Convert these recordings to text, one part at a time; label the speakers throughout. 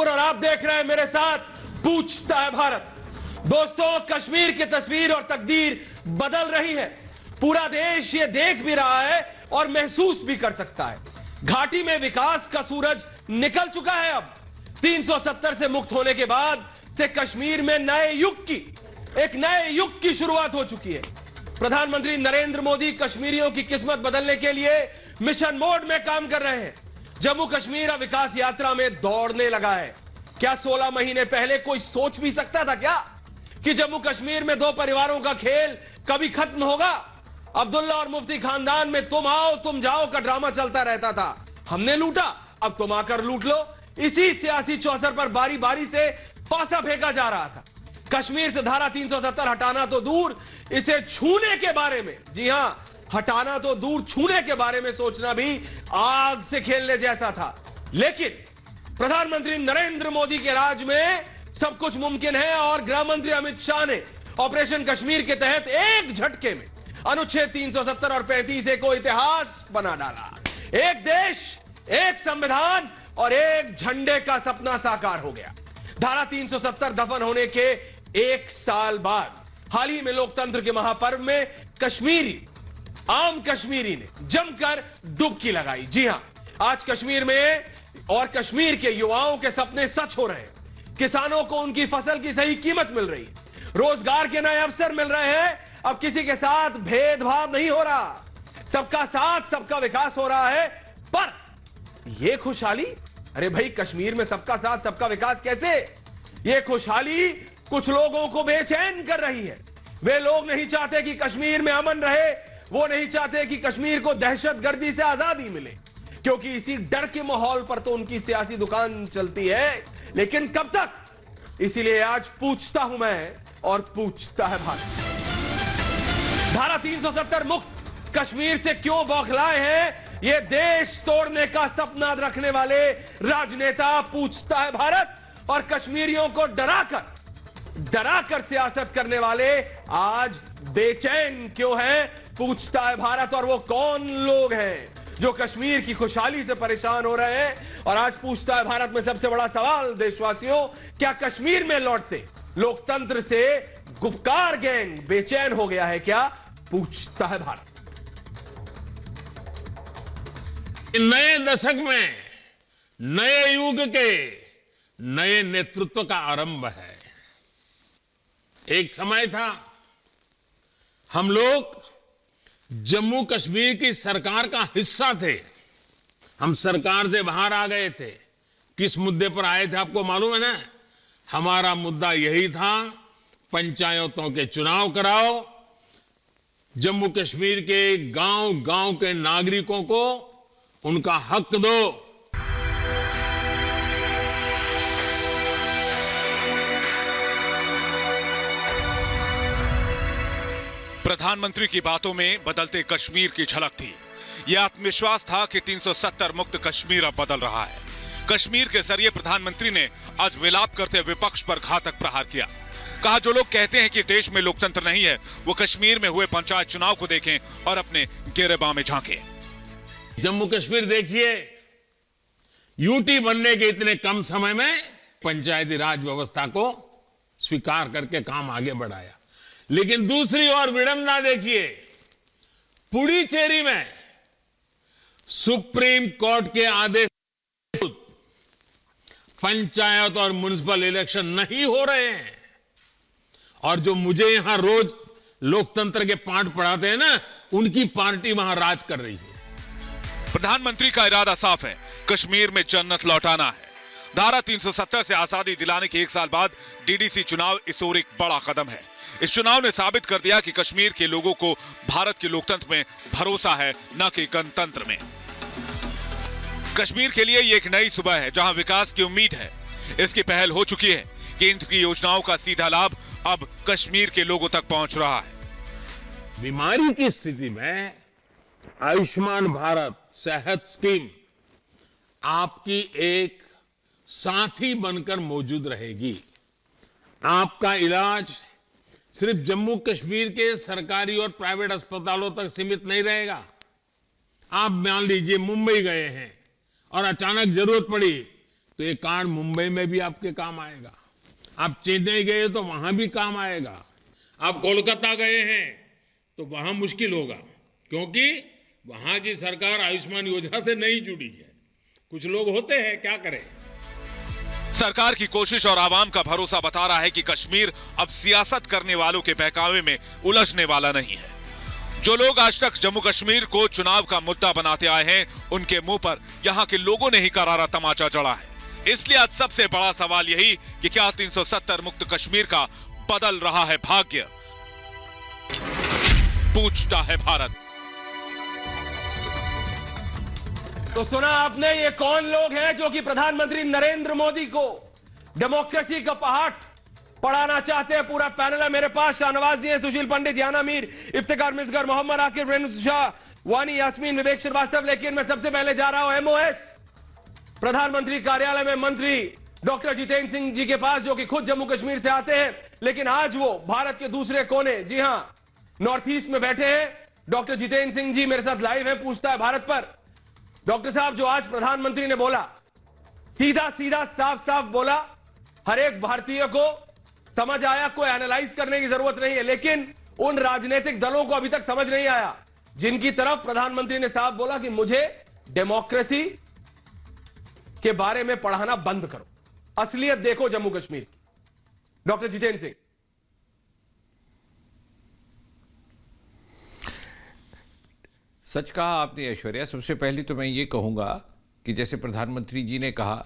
Speaker 1: कपूर और आप देख रहे हैं मेरे साथ पूछता है भारत। दोस्तों, कश्मीर की तस्वीर और तकदीर बदल रही है। पूरा देश ये देख भी रहा है और महसूस भी कर सकता है। घाटी में विकास का सूरज निकल चुका है। अब 370 से मुक्त होने के बाद से कश्मीर में एक नए युग की शुरुआत हो चुकी है। प्रधानमंत्री नरेंद्र मोदी कश्मीरियों की किस्मत बदलने के लिए मिशन मोड में काम कर रहे हैं। जम्मू कश्मीर अब विकास यात्रा में दौड़ने लगा है। क्या 16 महीने पहले कोई सोच भी सकता था क्या कि जम्मू कश्मीर में दो परिवारों का खेल कभी खत्म होगा? अब्दुल्ला और मुफ्ती खानदान में तुम आओ तुम जाओ का ड्रामा चलता रहता था। हमने लूटा, अब तुम आकर लूट लो। इसी सियासी चौसर पर बारी बारी से पासा फेंका जा रहा था। कश्मीर से धारा 370 हटाना तो दूर, इसे छूने के बारे में, जी हां, हटाना तो दूर, छूने के बारे में सोचना भी आग से खेलने जैसा था। लेकिन प्रधानमंत्री नरेंद्र मोदी के राज में सब कुछ मुमकिन है और गृह मंत्री अमित शाह ने ऑपरेशन कश्मीर के तहत एक झटके में अनुच्छेद 370 और 35A को इतिहास बना डाला। एक देश, एक संविधान और एक झंडे का सपना साकार हो गया। धारा 370 दफन होने के एक साल बाद हाल ही में लोकतंत्र के महापर्व में आम कश्मीरी ने जमकर डुबकी लगाई। जी हां, आज कश्मीर में और कश्मीर के युवाओं के सपने सच हो रहे हैं। किसानों को उनकी फसल की सही कीमत मिल रही है, रोजगार के नए अवसर मिल रहे हैं। अब किसी के साथ भेदभाव नहीं हो रहा, सबका साथ सबका विकास हो रहा है। पर यह खुशहाली, अरे भाई, कश्मीर में सबका साथ सबका विकास कैसे? यह खुशहाली कुछ लोगों को बेचैन कर रही है। वे लोग नहीं चाहते कि कश्मीर में अमन रहे, वो नहीं चाहते कि कश्मीर को दहशतगर्दी से आजादी मिले, क्योंकि इसी डर के माहौल पर तो उनकी सियासी दुकान चलती है। लेकिन कब तक? इसीलिए आज पूछता हूं मैं और पूछता है भारत। धारा 370 मुक्त कश्मीर से क्यों बौखलाए हैं ये देश तोड़ने का सपना रखने वाले राजनेता? पूछता है भारत। और कश्मीरियों को डराकर सियासत करने वाले आज बेचैन क्यों हैं? पूछता है भारत। और वो कौन लोग हैं जो कश्मीर की खुशहाली से परेशान हो रहे हैं? और आज पूछता है भारत में सबसे बड़ा सवाल देशवासियों, क्या कश्मीर में लौटते लोकतंत्र से गुपकार गैंग बेचैन हो गया है क्या? पूछता है भारत।
Speaker 2: नए दशक में नए युग के नए नेतृत्व का आरंभ है। एक समय था हम लोग जम्मू कश्मीर की सरकार का हिस्सा थे। हम सरकार से बाहर आ गए थे। किस मुद्दे पर आए थे आपको मालूम है ना? हमारा मुद्दा यही था, पंचायतों के चुनाव कराओ, जम्मू कश्मीर के गांव-गांव के नागरिकों को उनका हक दो।
Speaker 3: प्रधानमंत्री की बातों में बदलते कश्मीर की झलक थी। यह आत्मविश्वास था कि 370 मुक्त कश्मीर अब बदल रहा है। कश्मीर के जरिए प्रधानमंत्री ने आज विलाप करते विपक्ष पर घातक प्रहार किया। कहा, जो लोग कहते हैं कि देश में लोकतंत्र नहीं है, वो कश्मीर में हुए पंचायत चुनाव को देखें और अपने गिरेबां में झांकें।
Speaker 2: जम्मू कश्मीर देखिए, यूटी बनने के इतने कम समय में पंचायती राज व्यवस्था को स्वीकार करके काम आगे बढ़ाया। लेकिन दूसरी ओर विडंबना देखिए, पुडुचेरी में सुप्रीम कोर्ट के आदेश पंचायत और म्युनिसिपल इलेक्शन नहीं हो रहे हैं। और जो मुझे यहां रोज लोकतंत्र के पाठ पढ़ाते हैं ना, उनकी पार्टी वहां राज कर रही है।
Speaker 3: प्रधानमंत्री का इरादा साफ है, कश्मीर में जन्नत लौटाना है। धारा 370 से आजादी दिलाने के एक साल बाद डीडीसी चुनाव इस ओर एक बड़ा कदम है। इस चुनाव ने साबित कर दिया कि कश्मीर के लोगों को भारत के लोकतंत्र में भरोसा है, न कि गणतंत्र में। कश्मीर के लिए ये एक नई सुबह है जहां विकास की उम्मीद है। इसकी पहल हो चुकी है। केंद्र की योजनाओं का सीधा लाभ अब कश्मीर के लोगों तक पहुंच रहा है।
Speaker 2: बीमारी की स्थिति में आयुष्मान भारत सेहत स्कीम आपकी एक साथी बनकर मौजूद रहेगी। आपका इलाज सिर्फ जम्मू कश्मीर के सरकारी और प्राइवेट अस्पतालों तक सीमित नहीं रहेगा। आप मान लीजिए मुंबई गए हैं और अचानक जरूरत पड़ी तो ये कांड मुंबई में भी आपके काम आएगा। आप चेन्नई गए तो वहां भी काम आएगा। आप कोलकाता गए हैं तो वहां मुश्किल होगा, क्योंकि वहां की सरकार आयुष्मान योजना से नहीं जुड़ी है। कुछ लोग होते हैं, क्या करें।
Speaker 3: सरकार की कोशिश और आवाम का भरोसा बता रहा है कि कश्मीर अब सियासत करने वालों के बहकावे में उलझने वाला नहीं है। जो लोग आज तक जम्मू कश्मीर को चुनाव का मुद्दा बनाते आए हैं, उनके मुंह पर यहां के लोगों ने ही करारा तमाचा जड़ा है। इसलिए आज सबसे बड़ा सवाल यही कि क्या 370 मुक्त कश्मीर का बदल रहा है भाग्य, पूछता है भारत।
Speaker 1: तो सुना आपने, ये कौन लोग हैं जो कि प्रधानमंत्री नरेंद्र मोदी को डेमोक्रेसी का पहाड़ पढ़ाना चाहते हैं। पूरा पैनल है मेरे पास। शाहनवाज जी हैं, सुशील पंडित, याना मीर, इफ्तिकार मिसगर, मोहम्मद आकिब, रेणु शाह, वानी यास्मीन, विवेक श्रीवास्तव। लेकिन मैं सबसे पहले जा रहा हूं एमओएस प्रधानमंत्री कार्यालय में मंत्री डॉक्टर जितेंद्र सिंह जी के पास, जो कि खुद जम्मू कश्मीर से आते हैं, लेकिन आज वो भारत के दूसरे कोने, जी हां, नॉर्थ ईस्ट में बैठे हैं। डॉक्टर जितेंद्र सिंह जी मेरे साथ लाइव है पूछता है भारत पर। डॉक्टर साहब, जो आज प्रधानमंत्री ने बोला, सीधा सीधा साफ साफ बोला, हर एक भारतीय को समझ आया, कोई एनालाइज करने की जरूरत नहीं है। लेकिन उन राजनीतिक दलों को अभी तक समझ नहीं आया जिनकी तरफ प्रधानमंत्री ने साफ बोला कि मुझे डेमोक्रेसी के बारे में पढ़ाना बंद करो, असलियत देखो जम्मू कश्मीर की। डॉक्टर जितेंद्र सिंह।
Speaker 4: सच कहा आपने ऐश्वर्या। सबसे पहले तो मैं ये कहूंगा कि जैसे प्रधानमंत्री जी ने कहा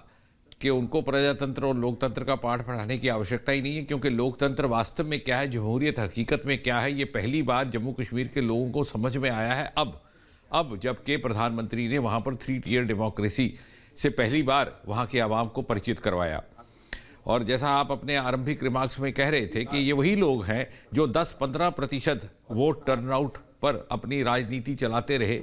Speaker 4: कि उनको प्रजातंत्र और लोकतंत्र का पाठ पढ़ाने की आवश्यकता ही नहीं है, क्योंकि लोकतंत्र वास्तव में क्या है, जमहूरियत हकीकत में क्या है, ये पहली बार जम्मू कश्मीर के लोगों को समझ में आया है। अब जबकि प्रधानमंत्री ने वहाँ पर 3 टियर डेमोक्रेसी से पहली बार वहाँ के आवाम को परिचित करवाया। और जैसा आप अपने आरंभिक रिमार्क्स में कह रहे थे कि ये वही लोग हैं जो 10-15% वोट टर्नआउट पर अपनी राजनीति चलाते रहे।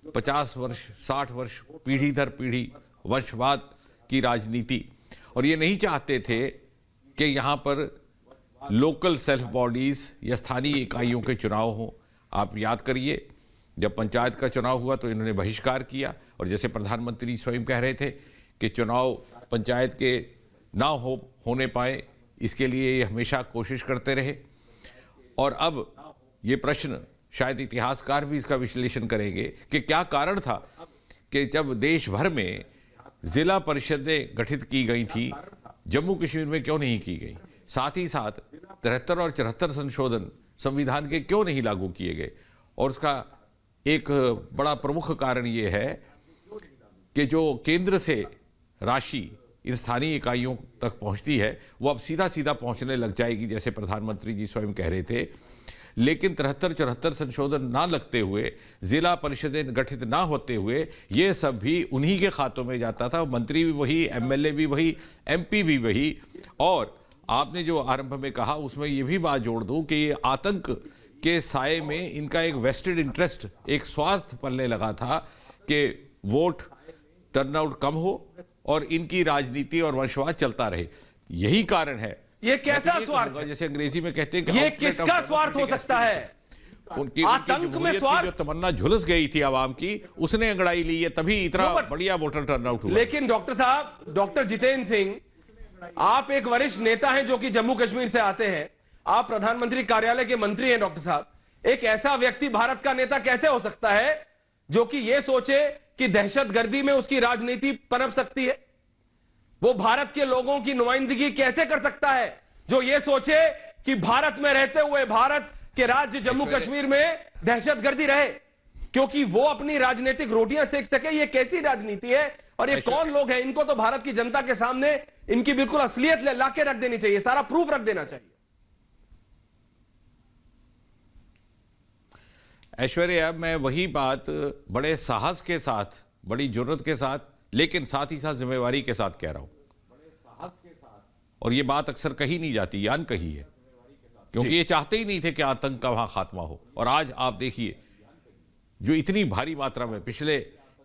Speaker 4: 50 वर्ष 60 वर्ष पीढ़ी दर पीढ़ी वंशवाद की राजनीति, और ये नहीं चाहते थे कि यहाँ पर लोकल सेल्फ बॉडीज या स्थानीय इकाइयों के चुनाव हों। आप याद करिए, जब पंचायत का चुनाव हुआ तो इन्होंने बहिष्कार किया, और जैसे प्रधानमंत्री स्वयं कह रहे थे कि चुनाव पंचायत के ना होने पाए, इसके लिए ये हमेशा कोशिश करते रहे। और अब ये प्रश्न शायद इतिहासकार भी इसका विश्लेषण करेंगे कि क्या कारण था कि जब देश भर में जिला परिषदें गठित की गई थी, जम्मू कश्मीर में क्यों नहीं की गई। साथ ही साथ 73 और 74 संशोधन संविधान के क्यों नहीं लागू किए गए। और उसका एक बड़ा प्रमुख कारण ये है कि जो केंद्र से राशि इन स्थानीय इकाइयों तक पहुंचती है, वो अब सीधा सीधा पहुंचने लग जाएगी, जैसे प्रधानमंत्री जी स्वयं कह रहे थे। लेकिन 73-74 संशोधन ना लगते हुए, जिला परिषदें गठित ना होते हुए, ये सब भी उन्हीं के खातों में जाता था। मंत्री भी वही, एमएलए भी वही, एमपी भी वही। और आपने जो आरंभ में कहा, उसमें ये भी बात जोड़ दूं कि ये आतंक के साए में इनका एक वेस्टेड इंटरेस्ट, एक स्वार्थ पलने लगा था कि वोट टर्नआउट कम हो और इनकी राजनीति और वंशवाद चलता रहे। यही कारण है।
Speaker 1: ये कैसा स्वार्थ,
Speaker 4: जैसे अंग्रेजी में कहते हैं कि
Speaker 1: ये किसका स्वार्थ हो सकता है?
Speaker 4: उनकी
Speaker 1: आतंक में स्वार्थ,
Speaker 4: जो तमन्ना झुलस गई थी आवाम की, उसने अंगड़ाई ली है, तभी इतना बढ़िया वोटर टर्नआउट हुआ।
Speaker 1: लेकिन डॉक्टर साहब, डॉक्टर जितेंद्र सिंह, आप एक वरिष्ठ नेता हैं जो कि जम्मू कश्मीर से आते हैं, आप प्रधानमंत्री कार्यालय के मंत्री हैं। डॉक्टर साहब, एक ऐसा व्यक्ति भारत का नेता कैसे हो सकता है जो कि यह सोचे कि दहशतगर्दी में उसकी राजनीति पनप सकती है? वो भारत के लोगों की नुमाइंदगी कैसे कर सकता है जो ये सोचे कि भारत में रहते हुए भारत के राज्य जम्मू कश्मीर में दहशतगर्दी रहे, क्योंकि वो अपनी राजनीतिक रोटियां सेक सके? ये कैसी राजनीति है? और ये कौन लोग हैं? इनको तो भारत की जनता के सामने इनकी बिल्कुल असलियत लाके रख देनी चाहिए, सारा प्रूफ रख देना चाहिए।
Speaker 4: ऐश्वर्या, मैं वही बात बड़े साहस के साथ, बड़ी जुर्रत के साथ, लेकिन साथ ही साथ जिम्मेवारी के साथ कह रहा हूं। और ये बात अक्सर कही नहीं जाती, यान कही है, क्योंकि ये चाहते ही नहीं थे कि आतंक का वहां खात्मा हो। और आज आप देखिए, जो इतनी भारी मात्रा में, पिछले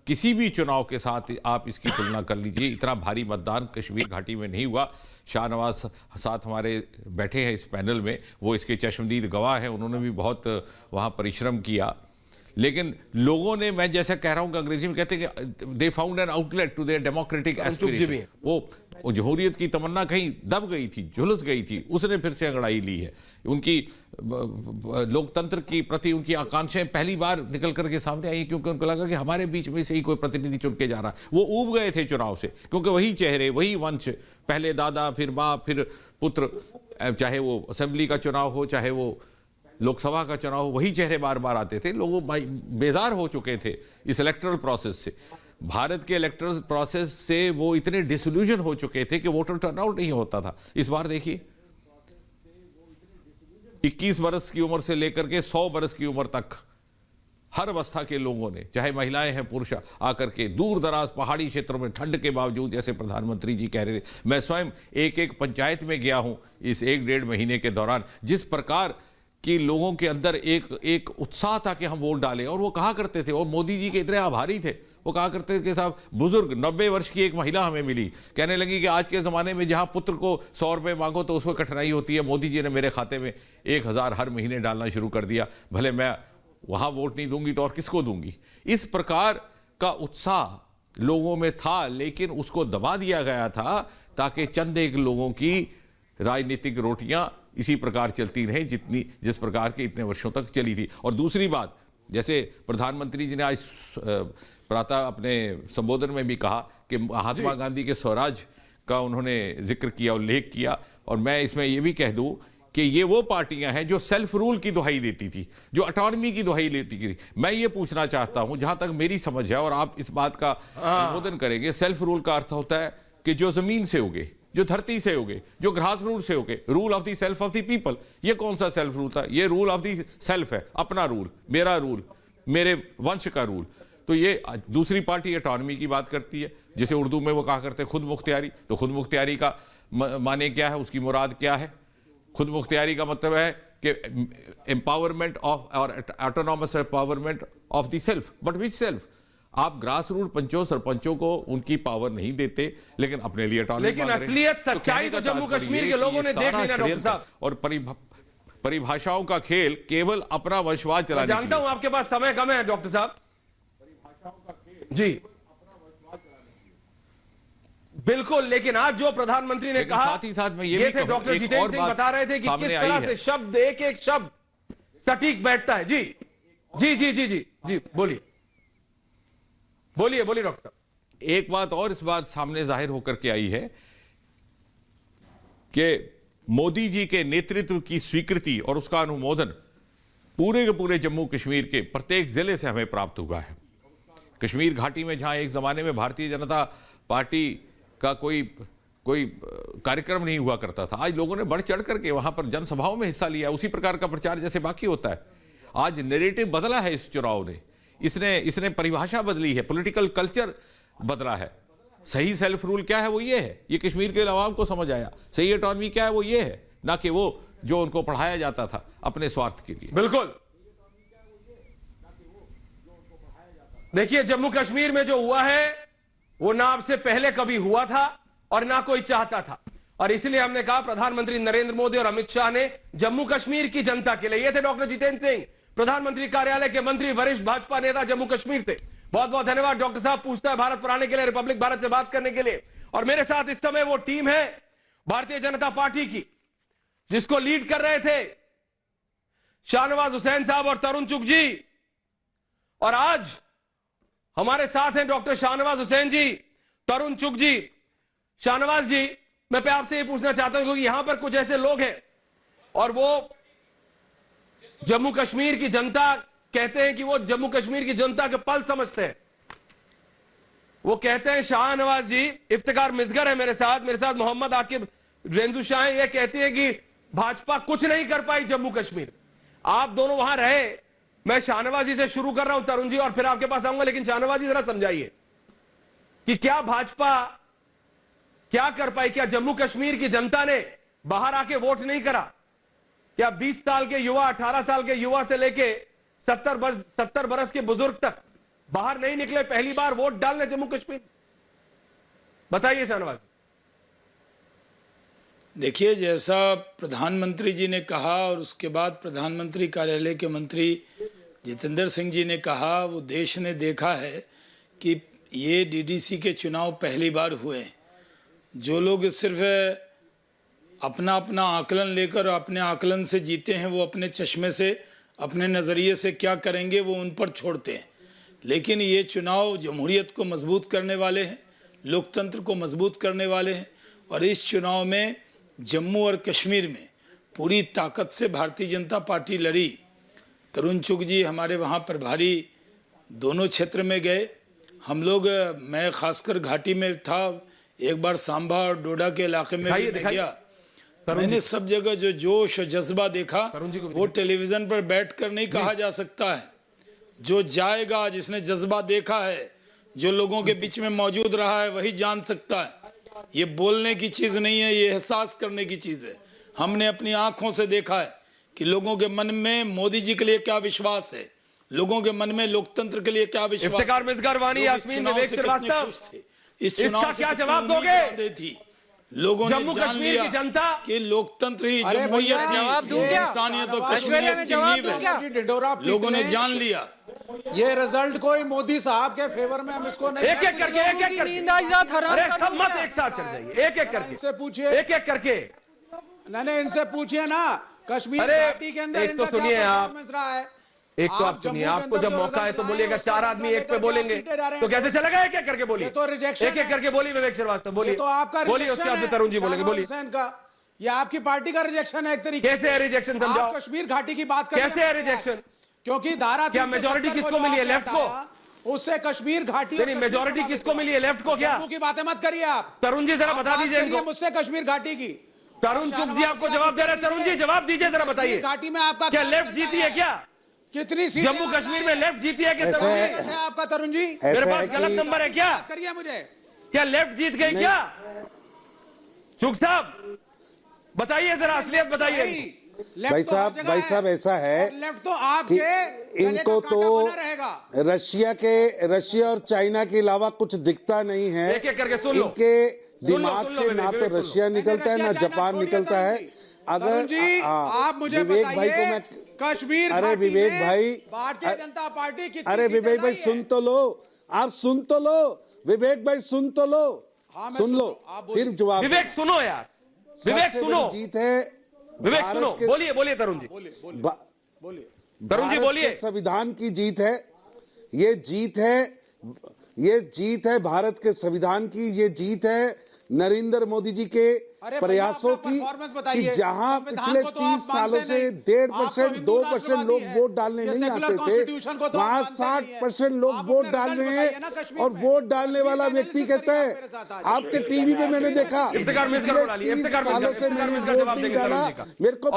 Speaker 4: किसी भी चुनाव के साथ आप इसकी तुलना कर लीजिए, इतना भारी मतदान कश्मीर घाटी में नहीं हुआ। शाहनवाज साथ हमारे बैठे हैं इस पैनल में, वो इसके चश्मदीद गवाह हैं, उन्होंने भी बहुत वहाँ परिश्रम किया। लेकिन लोगों ने, मैं जैसा कह रहा हूं कि अंग्रेजी में कहते हैं कि they found an outlet to their democratic aspiration. वो जमहूरियत की तमन्ना कहीं दब गई थी, झुलस गई थी, उसने फिर से अंगड़ाई ली है। उनकी लोकतंत्र की प्रति उनकी आकांक्षाएं पहली बार निकल करके सामने आई, क्योंकि उनको लगा कि हमारे बीच में से ही कोई प्रतिनिधि चुन के जा रहा है। वो ऊब गए थे चुनाव से, क्योंकि वही चेहरे, वही वंश, पहले दादा फिर बाप फिर पुत्र, चाहे वो असेंबली का चुनाव हो चाहे वो लोकसभा का चुनाव हो, वही चेहरे बार बार आते थे। लोग बेजार हो चुके थे इस इलेक्टरल प्रोसेस से। भारत के इलेक्टरल प्रोसेस से वो इतने डिसल्यूजन हो चुके थे कि वोटर टर्नआउट नहीं होता था। इस बार देखिए 21 बरस की उम्र से लेकर के 100 बरस की उम्र तक हर अवस्था के लोगों ने, चाहे महिलाएं हैं पुरुष, आकर के दूर दराज पहाड़ी क्षेत्रों में ठंड के बावजूद, जैसे प्रधानमंत्री जी कह रहे थे, मैं स्वयं एक एक पंचायत में गया हूं इस 1-1.5 महीने के दौरान, जिस प्रकार कि लोगों के अंदर एक उत्साह था कि हम वोट डालें। और वो कहा करते थे, और मोदी जी के इतने आभारी थे, वो कहा करते थे कि साहब बुजुर्ग 90 वर्ष की एक महिला हमें मिली, कहने लगी कि आज के ज़माने में जहां पुत्र को 100 रुपये मांगो तो उसको कठिनाई होती है, मोदी जी ने मेरे खाते में 1000 हर महीने डालना शुरू कर दिया, भले मैं वहां वोट नहीं दूंगी तो और किसको दूंगी। इस प्रकार का उत्साह लोगों में था, लेकिन उसको दबा दिया गया था ताकि चंद एक लोगों की राजनीतिक रोटियां इसी प्रकार चलती रहें जिस प्रकार के इतने वर्षों तक चली थी। और दूसरी बात, जैसे प्रधानमंत्री जी ने आज प्रातः अपने संबोधन में भी कहा कि महात्मा गांधी के स्वराज का उन्होंने जिक्र किया, उल्लेख किया, और मैं इसमें यह भी कह दूं कि ये वो पार्टियां हैं जो सेल्फ रूल की दुहाई देती थी, जो ऑटोनॉमी की दुहाई लेती थी। मैं ये पूछना चाहता हूं, जहां तक मेरी समझ है और आप इस बात का अनुमोदन करेंगे, सेल्फ रूल का अर्थ होता है कि जो जमीन से उगे, जो धरती से उगे, जो ग्रास रूट से उगे, rule of the self of the people. ये कौन सा सेल्फ रूल था? ये रूल ऑफ द सेल्फ है, अपना रूल, मेरा रूल, मेरे वंश का रूल। तो ये दूसरी पार्टी ऑटोनॉमी की बात करती है, जैसे उर्दू में वो कहा करते हैं खुद मुख्तियारी। तो खुद मुख्तियारी का माने क्या है, उसकी मुराद क्या है? खुद मुख्तियारी का मतलब है कि एम्पावरमेंट ऑफ और autonomous empowerment of the self. But which self? आप ग्रास रूट पंचों सरपंचों को उनकी पावर नहीं देते, लेकिन अपने लिए ऑटोनॉमी,
Speaker 1: लेकिन असलियत सच्चाई तो जम्मू कश्मीर के लोगों ने देख ली ना डॉक्टर साहब।
Speaker 4: और परिभाषाओं का खेल केवल अपना वंशवाद चलाने।
Speaker 1: जानता हूं आपके पास समय कम है डॉक्टर साहब जी, बिल्कुल, लेकिन आज जो प्रधानमंत्री ने कहा,
Speaker 4: साथ ही साथ में ये भी
Speaker 1: डॉक्टर जितेंद्र सिंह बता रहे थे कि किस तरह से शब्द, एक एक शब्द सटीक बैठता है। जी जी जी जी जी जी, बोलिए बोलिए बोलिए डॉक्टर साहब।
Speaker 4: एक बात और इस बार सामने जाहिर होकर के आई है कि मोदी जी के नेतृत्व की स्वीकृति और उसका अनुमोदन पूरे के पूरे जम्मू कश्मीर के प्रत्येक जिले से हमें प्राप्त हुआ है। कश्मीर घाटी में जहां एक जमाने में भारतीय जनता पार्टी का कोई कार्यक्रम नहीं हुआ करता था, आज लोगों ने बढ़ चढ़ करके वहां पर जनसभाओं में हिस्सा लिया। उसी प्रकार का प्रचार जैसे बाकी होता है। आज नैरेटिव बदला है इस चुनाव ने, इसने परिभाषा बदली है, पॉलिटिकल कल्चर बदला है। सही सेल्फ रूल क्या है वो ये है, ये कश्मीर के अवाम को समझ आया। सही ऑटोनॉमी क्या है वो ये है, ना कि वो जो उनको पढ़ाया जाता था अपने स्वार्थ के लिए।
Speaker 1: बिल्कुल, देखिए जम्मू कश्मीर में जो हुआ है वो ना आपसे पहले कभी हुआ था और ना कोई चाहता था, और इसलिए हमने कहा प्रधानमंत्री नरेंद्र मोदी और अमित शाह ने जम्मू कश्मीर की जनता के लिए। ये थे डॉक्टर जितेंद्र सिंह, प्रधानमंत्री कार्यालय के मंत्री, वरिष्ठ भाजपा नेता जम्मू कश्मीर से। बहुत बहुत धन्यवाद डॉक्टर साहब, पूछता है भारत पर आने के लिए, रिपब्लिक भारत से बात करने के लिए। और मेरे साथ इस समय वो टीम है भारतीय जनता पार्टी की, जिसको लीड कर रहे थे शाहनवाज हुसैन साहब और तरुण चुग जी, और आज हमारे साथ हैं डॉक्टर शाहनवाज हुसैन जी, तरुण चुग जी। शाहनवाज जी, मैं आपसे ये पूछना चाहता हूं, क्योंकि यहां पर कुछ ऐसे लोग हैं और वो जम्मू कश्मीर की जनता कहते हैं कि वो जम्मू कश्मीर की जनता के पल समझते हैं। वो कहते हैं, शाहनवाज जी, इफ्तिकार मिसगर है मेरे साथ मोहम्मद आकिब रेंजू शाह, ये कहती है कि भाजपा कुछ नहीं कर पाई जम्मू कश्मीर। आप दोनों वहां रहे, मैं शाहनवाज जी से शुरू कर रहा हूं तरुण जी, और फिर आपके पास आऊंगा। लेकिन शाहनवाज जी जरा समझाइए कि क्या भाजपा क्या कर पाई? क्या जम्मू कश्मीर की जनता ने बाहर आके वोट नहीं करा? क्या 20 साल के युवा, 18 साल के युवा से लेके 70 बरस के बुजुर्ग तक बाहर नहीं निकले पहली बार वोट डालने जम्मू कश्मीर? बताइए शाहनवाज।
Speaker 5: देखिए, जैसा प्रधानमंत्री जी ने कहा और उसके बाद प्रधानमंत्री कार्यालय के मंत्री जितेंद्र सिंह जी ने कहा वो देश ने देखा है कि ये डीडीसी के चुनाव पहली बार हुए हैं। जो लोग सिर्फ अपना अपना आकलन लेकर अपने आकलन से जीते हैं, वो अपने चश्मे से अपने नज़रिए से क्या करेंगे वो उन पर छोड़ते हैं। लेकिन ये चुनाव जमहूरियत को मजबूत करने वाले हैं, लोकतंत्र को मजबूत करने वाले हैं। और इस चुनाव में जम्मू और कश्मीर में पूरी ताकत से भारतीय जनता पार्टी लड़ी। तरुण चुग जी हमारे वहाँ प्रभारी दोनों क्षेत्र में गए। हम लोग, मैं खासकर घाटी में था, एक बार सांबा और डोडा के इलाके में भी मैं गया। मैंने सब जगह जो जोश और जज्बा देखा वो टेलीविजन पर बैठकर नहीं कहा जा सकता है। जो जाएगा, जिसने जज्बा देखा है, जो लोगों के बीच में मौजूद रहा है, वही जान सकता है। ये बोलने की चीज नहीं है, ये एहसास करने की चीज है। हमने अपनी आंखों से देखा है कि लोगों के मन में मोदी जी के लिए क्या विश्वास है, लोगों के मन में लोकतंत्र के लिए क्या विश्वास।
Speaker 1: इफ्तिकार मिसगर वानी, यास्मीन विवेक श्रीवास्तव,
Speaker 5: इस चुनाव
Speaker 1: क्या जवाब दोगे?
Speaker 5: थी लोगों ने जान लिया कि लोकतंत्र ही जमहूरियत इंसानियत और कश्मीर की नींव है। लोगों ने जान लिया।
Speaker 6: ये रिजल्ट कोई मोदी साहब के फेवर में हम इसको नहीं।
Speaker 1: एक एक करके, एक एक करके, अरे सब मत एक साथ चल जाइए। एक एक करके
Speaker 6: इनसे पूछिए,
Speaker 1: एक एक करके।
Speaker 6: नहीं, इनसे पूछिए ना कश्मीर घाटी के अंदर
Speaker 1: एक तो सुनिए आप,
Speaker 6: रहा है।
Speaker 1: एक तो आप सुनिए, आपको जब मौका है तो बोलिएगा। 4 आदमी एक पे बोलेंगे तो कैसे चलेगा? एक एक करके बोलिए, एक एक करके बोलिए। विवेक श्रीवास्तव बोलिए,
Speaker 6: तो आपका
Speaker 1: बोलिए, उसके बाद तरुण जी बोलेंगे। बोलिए।
Speaker 6: ये आपकी पार्टी का रिजेक्शन है एक तरीके से।
Speaker 1: कैसे है रिजेक्शन? समझाओ।
Speaker 6: कश्मीर घाटी की बात करें,
Speaker 1: कैसे है रिजेक्शन?
Speaker 6: क्योंकि धारा
Speaker 1: क्या मेजोरिटी किसको मिली है? लेफ्ट को।
Speaker 6: उससे कश्मीर घाटी
Speaker 1: नहीं, मेजोरिटी किसको मिली है? लेफ्ट को। क्या
Speaker 6: की बातें मत करिए आप।
Speaker 1: तरुण जी जरा बता दीजिए इनको।
Speaker 6: मुझसे कश्मीर घाटी की।
Speaker 1: तरुण चुग जी आपको जवाब दे रहे हैं। तरुण जी जवाब दीजिए जरा, बताइए
Speaker 6: घाटी में आपका
Speaker 1: क्या लेफ्ट जीती है? क्या
Speaker 6: कितनी सीटें
Speaker 1: जम्मू कश्मीर में लेफ्ट जीती है? क्या तरुण जी
Speaker 6: आपका? तरुण जी
Speaker 1: मेरे पास गलत नंबर है क्या?
Speaker 6: करिए मुझे।
Speaker 1: क्या लेफ्ट जीत गई क्या? चुग साहब बताइए जरा, असलियत बताइए।
Speaker 7: भाई साहब ऐसा है
Speaker 6: लेफ्ट तो आपके
Speaker 7: इनको तो रशिया और चाइना के अलावा कुछ दिखता नहीं है।
Speaker 1: एक एक करके सुन लो।
Speaker 7: इनके दिमाग से ना तो रशिया निकलता है ना जापान निकलता है। अगर
Speaker 6: आप मुझे
Speaker 7: विवेक भाई को मैं
Speaker 6: कश्मीर,
Speaker 7: अरे विवेक भाई,
Speaker 6: भारतीय जनता पार्टी की,
Speaker 7: अरे विवेक भाई सुन तो लो, आप सुन तो लो। विवेक भाई सुन तो लो, सुन लो फिर जवाब।
Speaker 1: विवेक सुनो यार, विवेक सुनो।
Speaker 7: जीत है
Speaker 1: विवेक सुनो। बोलिए बोलिए तरुण जी,
Speaker 6: बोलिए
Speaker 1: तरुण जी बोलिए।
Speaker 7: संविधान की जीत है ये, जीत है ये, जीत है भारत के संविधान की। ये जीत है नरेंद्र मोदी जी के प्रयासों की कि जहां पिछले 30 सालों से 1.5%, 2% लोग वोट डालने नहीं आते थे, वहां 60% लोग वोट डाल रहे हैं। और वोट डालने वाला व्यक्ति कहता है, आपके टीवी पे मैंने देखा, पिछले 30 सालों से मैंने वोट नहीं डाला, मेरे को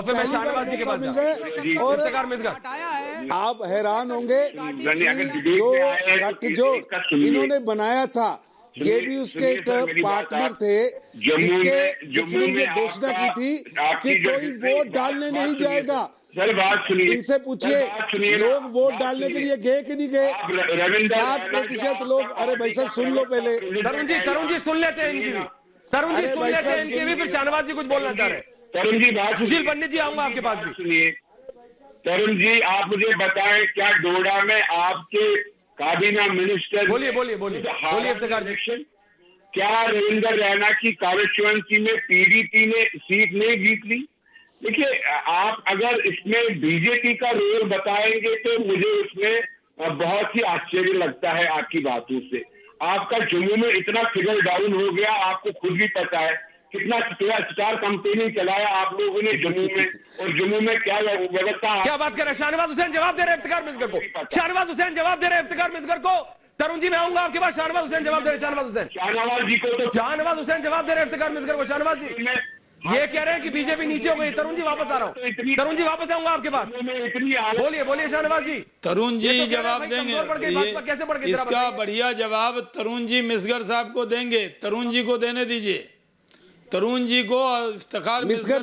Speaker 7: मिल गए। और आप हैरान होंगे जो इन्होंने बनाया था, ये भी उसके एक पार्टनर थे जिसने ये घोषणा की थी कि कोई वोट डालने नहीं जाएगा।
Speaker 8: सर बात सुनिए,
Speaker 7: इनसे पूछिए लोग वोट डालने के लिए गए कि नहीं गए? 60% लोग। अरे भाई साहब सुन लो पहले।
Speaker 1: तरुण जी सुन लेते हैं इनकी भी। तरुण जी सुन लेते हैं इनकी भी, फिर शाहनवाज जी कुछ बोलना चाह रहे हैं।
Speaker 8: तरुण जी बात,
Speaker 1: सुशील पंडित जी आऊंगा आपके पास भी।
Speaker 8: सुनिए तरुण जी, आप मुझे बताएं, क्या डोडा में आपके काबीना मिनिस्टर,
Speaker 1: बोलिए बोलिए बोलिए बोलिए इफ्तिकार जी,
Speaker 8: क्या रविंद्र रैना की कॉन्स्टिट्यूएंसी में पीडीपी ने सीट नहीं जीत ली? देखिए, आप अगर इसमें बीजेपी का रोल बताएंगे तो मुझे उसमें बहुत ही आश्चर्य लगता है आपकी बातों से। आपका जम्मू में इतना फिगर डाउन हो गया, आपको खुद भी पता है कितना स्टार कंपेनिंग चलाया आप लोगों ने जम्मू में, और जम्मू में क्या व्यवस्था।
Speaker 1: क्या बात कर रहे हैं? शाहनवाज हुसैन जवाब दे रहे हैं इफ्तिकार मिसगर को। शाहनवाज हुसैन जवाब दे रहे हैं इफ्तिकार मिसगर को। तरुण जी मैं आऊंगा आपके पास। शाहनवाज हुसैन जवाब दे रहे हैं। शाहनवाज हुसैन,
Speaker 8: शाहनवाज जी को तो
Speaker 1: शाहनवाज हुसैन जवाब दे रहे हैं इफ्तिकार मिसगर को। शाहनवाज जी ये कह रहे हैं कि बीजेपी नीचे हो गई। तरुण जी वापस आ रहा हूँ। तरुण जी वापस आऊंगा आपके पास। बोलिए बोलिए शाहनवाज जी।
Speaker 5: तरुण जी जवाब देंगे,
Speaker 1: कैसे बढ़ गई?
Speaker 5: इसका बढ़िया जवाब तरुण जी मिसगर साहब को देंगे। तरुण जी को देने दीजिए, तरुण जी को इफ्तिकार मिसगर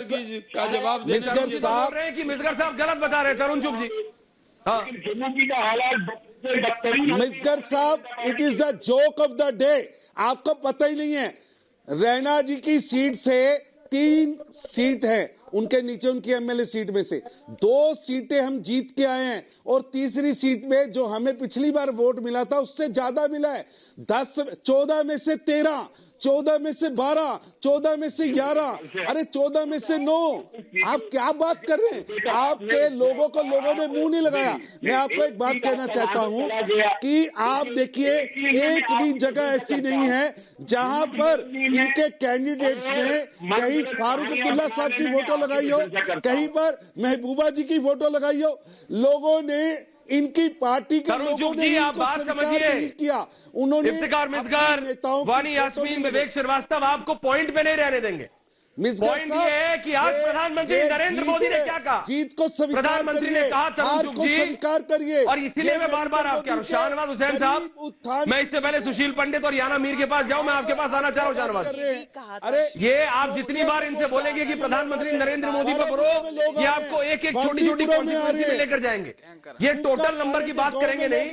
Speaker 5: का जवाब देने दीजिए।
Speaker 1: बोल रहे हैं कि मिसगर साहब गलत बता रहे हैं तरुण चुग जी। हाँ,
Speaker 8: जम्मू की का हालात
Speaker 7: मिसगर साहब, it is the joke of the day. आपको पता ही नहीं है, रैना जी की सीट से 3 सीट है उनके नीचे, उनकी एमएलए सीट में से 2 सीटें हम जीत के आए हैं और तीसरी सीट में जो हमें पिछली बार वोट मिला था उससे ज्यादा मिला है। 14 में से 13, 14 में से 12, 14 में से 11, अरे 14 में से 9। आप क्या बात कर रहे हैं? आपके लोगों को लोगों ने मुंह नहीं लगाया। मैं आपको एक बात कहना चाहता हूं कि आप देखिए, एक भी जगह ऐसी नहीं है जहां पर इनके कैंडिडेट्स ने कहीं फारूक अब्दुल्ला साहब की फोटो लगाई हो, कहीं पर महबूबा जी की फोटो लगाई हो। लोगों ने, इनकी पार्टी के लोगों ने
Speaker 1: आप बात समझिए
Speaker 7: किया। उन्होंने
Speaker 1: इफ्तिकार मिसगार, वानी यास्मीन, विवेक श्रीवास्तव आपको पॉइंट पे नहीं रहने देंगे। पॉइंट ये है कि आज प्रधानमंत्री नरेंद्र मोदी ने क्या कहा,
Speaker 7: जीत को स्वीकार
Speaker 1: प्रधानमंत्री ने कहा तरुण चुग जी,
Speaker 7: स्वीकार करिए।
Speaker 1: और इसीलिए मैं बार बार आपके शाहनवाज हुसैन साहब, मैं इससे पहले सुशील पंडित और याना मीर के पास जाऊं, मैं आपके पास आना चाह रहा हूं शाहनवाज। अरे ये आप जितनी बार इनसे बोलेंगे कि प्रधानमंत्री नरेंद्र मोदी पर करो, ये आपको एक एक छोटी छोटी कॉन्स्टिट्यूएंसी में लेकर जाएंगे, ये टोटल नंबर की बात करेंगे नहीं।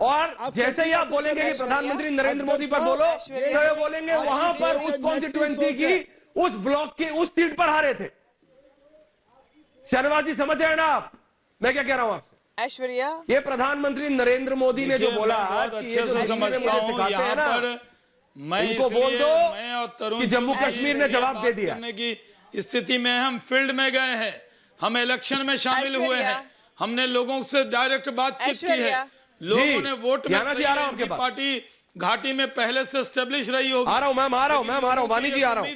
Speaker 1: और जैसे ही आप बोलेंगे कि प्रधानमंत्री नरेंद्र मोदी पर बोलो, तो ये बोलेंगे वहां पर उस कॉन्स्टिट्यूएंसी की, उस ब्लॉक के उस सीट पर हारे थे। शहनवाज जी समझ रहे हैं ना आप मैं क्या कह रहा हूं आपसे?
Speaker 9: ऐश्वर्या,
Speaker 1: ये प्रधानमंत्री नरेंद्र मोदी ने जो बोला,
Speaker 5: बहुत अच्छे से समझता हूं। यहाँ पर मैं
Speaker 1: इनको बोल दो
Speaker 5: मैं और तरुण
Speaker 1: कि जम्मू कश्मीर ने जवाब दे दिया
Speaker 5: करने की स्थिति में हम फील्ड में गए हैं, हम इलेक्शन में शामिल हुए हैं, हमने लोगों से डायरेक्ट बातचीत की है, लोगों ने वोट में पार्टी घाटी में पहले से एस्टेब्लिश रही होगी।
Speaker 1: आ रहा हूं मैम, आ रहा हूं मैम, आ रहा हूं वानी जी, आ रहा हूं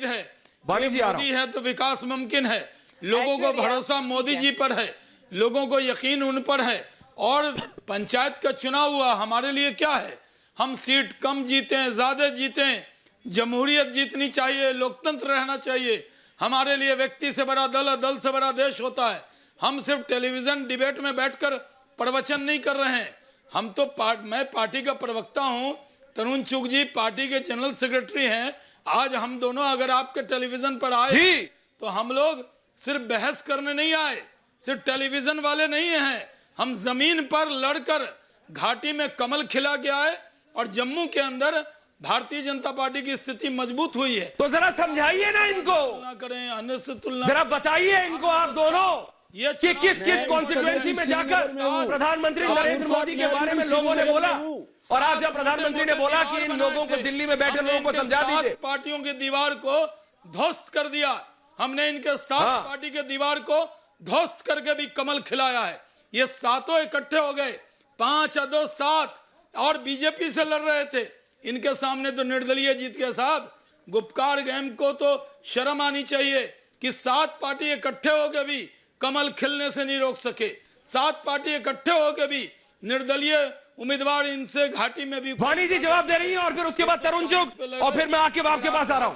Speaker 1: वानी जी, आ रहा हूं।
Speaker 5: है तो विकास मुमकिन है, लोगों को भरोसा मोदी जी पर है, लोगों को यकीन उन पर है। और पंचायत का चुनाव हुआ, हमारे लिए क्या है, हम सीट कम जीते हैं ज्यादा जीते हैं, जमहूरियत जीतनी चाहिए, लोकतंत्र रहना चाहिए। हमारे लिए व्यक्ति से बड़ा दल, दल से बड़ा देश होता है। हम सिर्फ टेलीविजन डिबेट में बैठकर प्रवचन नहीं कर रहे हैं, हम तो मैं पार्टी का प्रवक्ता हूं, तरुण चुग जी पार्टी के जनरल सेक्रेटरी हैं। आज हम दोनों अगर आपके टेलीविजन पर आए तो हम लोग सिर्फ बहस करने नहीं आए, सिर्फ टेलीविजन वाले नहीं हैं, हम जमीन पर लड़कर घाटी में कमल खिला के आए और जम्मू के अंदर भारतीय जनता पार्टी की स्थिति मजबूत हुई है।
Speaker 1: तो जरा समझाइए ना इनको,
Speaker 5: तुलना करें अन्य से तुलना,
Speaker 1: जरा बताइए इनको आप दोनों
Speaker 5: ये
Speaker 1: कि किस कॉन्स्टिट्यूएंसी में जाकर प्रधानमंत्री नरेंद्र मोदी के बारे में लोगों ने बोला, और आज जब प्रधानमंत्री ने बोला कि इन लोगों को, दिल्ली में बैठे लोगों को समझा दीजिए,
Speaker 5: पार्टियों की दीवार को ध्वस्त कर दिया हमने, इनके 7 पार्टी के दीवार को ध्वस्त करके भी कमल खिलाया है। ये 7 इकट्ठे हो गए, 5 और 2 7, और बीजेपी से लड़ रहे थे, इनके सामने तो निर्दलीय जीत गए। साहब गुपकार गेम को तो शर्म आनी चाहिए कि 7 पार्टी इकट्ठे होकर भी कमल खिलने से नहीं रोक सके, 7 पार्टी इकट्ठे होकर भी निर्दलीय उम्मीदवार इनसे घाटी में भी।
Speaker 1: वानी जी जवाब दे रही हैं और फिर उसके बाद तरुण चुग, और फिर मैं आपके पास आ रहा हूं।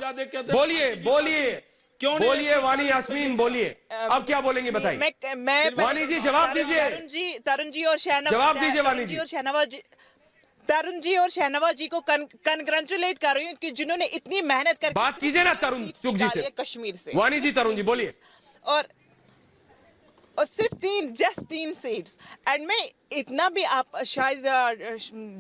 Speaker 1: बोलिए बोलिए, क्यों बोलिए वानी यास्मीन, बोलिए अब क्या बोलेंगे बताइए।
Speaker 9: मैं
Speaker 1: वानी जी जवाब दीजिए,
Speaker 9: तरुण जी और शहनवाज,
Speaker 1: जवाब दीजिए वानी जी,
Speaker 9: तरुण जी और शहनवाज जी को कंग्रेचुलेट कर रही हूँ कि जिन्होंने इतनी मेहनत करके
Speaker 1: बात कीजिए ना तरुण चुग जी से,
Speaker 9: कश्मीर से।
Speaker 1: वानी जी तरुण जी बोलिए।
Speaker 9: और सिर्फ 3 सीट्स, एंड मैं इतना भी, आप शायद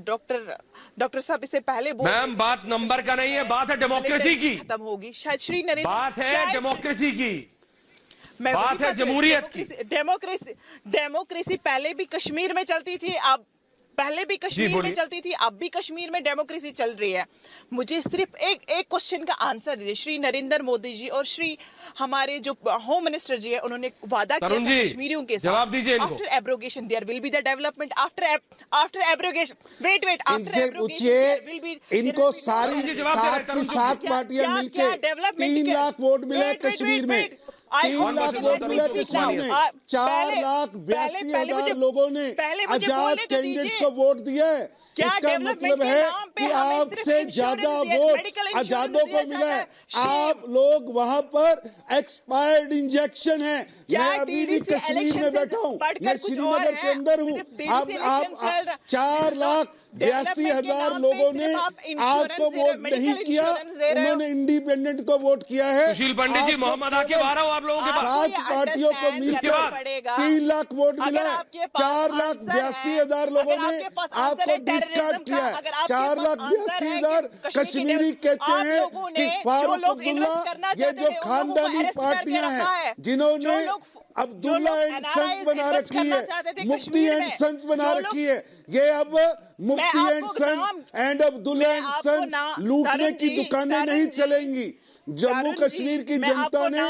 Speaker 9: डॉक्टर साहब इससे पहले बोल,
Speaker 1: मैम बात नंबर का नहीं है, बात है डेमोक्रेसी की,
Speaker 9: खत्म होगी शायद श्री नरेंद्र,
Speaker 1: बात है डेमोक्रेसी की,
Speaker 9: बात
Speaker 1: है जमहूरियत की।
Speaker 9: डेमोक्रेसी पहले भी कश्मीर में चलती थी, अब पहले भी कश्मीर में चलती थी, अब भी कश्मीर में डेमोक्रेसी चल रही है। मुझे सिर्फ एक क्वेश्चन का आंसर दीजिए। श्री नरेंद्र मोदी जी और श्री हमारे जो होम मिनिस्टर जी है, उन्होंने वादा किया था कश्मीरियों के साथ,
Speaker 1: जवाब दीजिए इनको।
Speaker 9: After abrogation there will be the development, after abrogation, wait after abrogation there will be,
Speaker 7: इनको सारी 7 पार्टियां मिलकर 3 लाख वोट मिले कश्मीर में, 3 लाख वोट मिले कश्मीर में, 4,82,000 लोगों ने आजाद कैंडिडेट को वोट दिया है। इसका मतलब है कि आपसे ज्यादा वोट आजादों को मिला है। आप लोग वहां पर एक्सपायर्ड इंजेक्शन है। मैं अभी भी कश्मीर में बैठा हूँ, मैं श्रीनगर के अंदर हूँ। आप 4 लाख 82,000 लोगों ने आपको वोट नहीं किया, उन्होंने इंडिपेंडेंट को वोट किया है।
Speaker 1: सुशील पंडित जी, मोहम्मद आकिब आ रहा हूं आप लोगों के पास।
Speaker 7: 7 पार्टियों को मिलकर 3 लाख वोट मिला, 4,82,000 लोगों ने आपको डिस्कार्ड किया है। 4,82,000 कश्मीरी कहते हैं कि फारूक अब्दुल्ला, ये जो खानदानी पार्टियां हैं जिन्होंने अब्दुल्ला एंड सन्स बना रखी है, मुफ्ती एंड सन्स बना रखी है, ये अब Mufti and sons and Abdullah and sons लूटने की दुकानें नहीं चलेंगी। जम्मू कश्मीर की जनता ने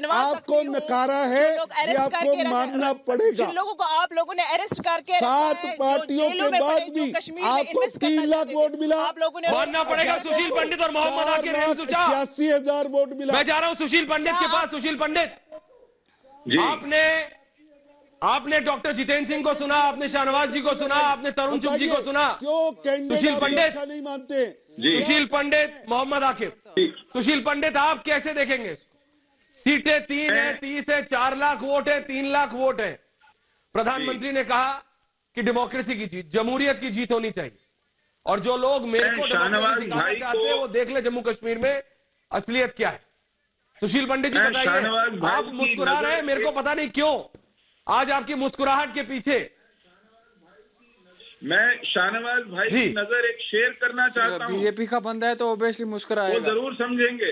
Speaker 7: आपको नकारा है, ये आपको मानना पड़ेगा।
Speaker 9: जिन लोगों को आप लोगों ने अरेस्ट करके
Speaker 7: 7 पार्टियों के बाद भी आपको 3 लाख वोट मिला,
Speaker 9: आप लोगों ने
Speaker 1: मानना पड़ेगा सुशील पंडित और मोहम्मद आकिब ने सोचा।
Speaker 7: 81,000 वोट मिला।
Speaker 1: मैं जा रहा हूं सुशील पंडित के पास। सुशील पंडित, आपने डॉक्टर जितेंद्र सिंह को सुना, आपने शाहनवाज जी को सुना, आपने तरुण चुग जी को सुना।
Speaker 7: क्यों
Speaker 1: सुशील पंडित
Speaker 7: नहीं मानते?
Speaker 1: सुशील पंडित, मोहम्मद आकिब, सुशील पंडित आप कैसे देखेंगे? सीटें 3 है, 30 है, 4 लाख वोट है, 3 लाख वोट है। प्रधानमंत्री ने कहा कि डेमोक्रेसी की जीत, जमहूरियत की जीत होनी चाहिए, और जो लोग मेरे को डेमोक्रेसी सिखाना चाहते हैं वो देख ले जम्मू कश्मीर में असलियत क्या है। सुशील पंडित जी बताइए, आप मुस्कुरा रहे हैं, मेरे को पता नहीं क्यों आज आपकी मुस्कुराहट के पीछे।
Speaker 8: मैं शाहनवाज भाई की नजर एक शेयर करना चाहता हूँ।
Speaker 6: बीजेपी का बंदा है तो ऑब्वियसली मुस्कुराएगा,
Speaker 8: वो जरूर समझेंगे।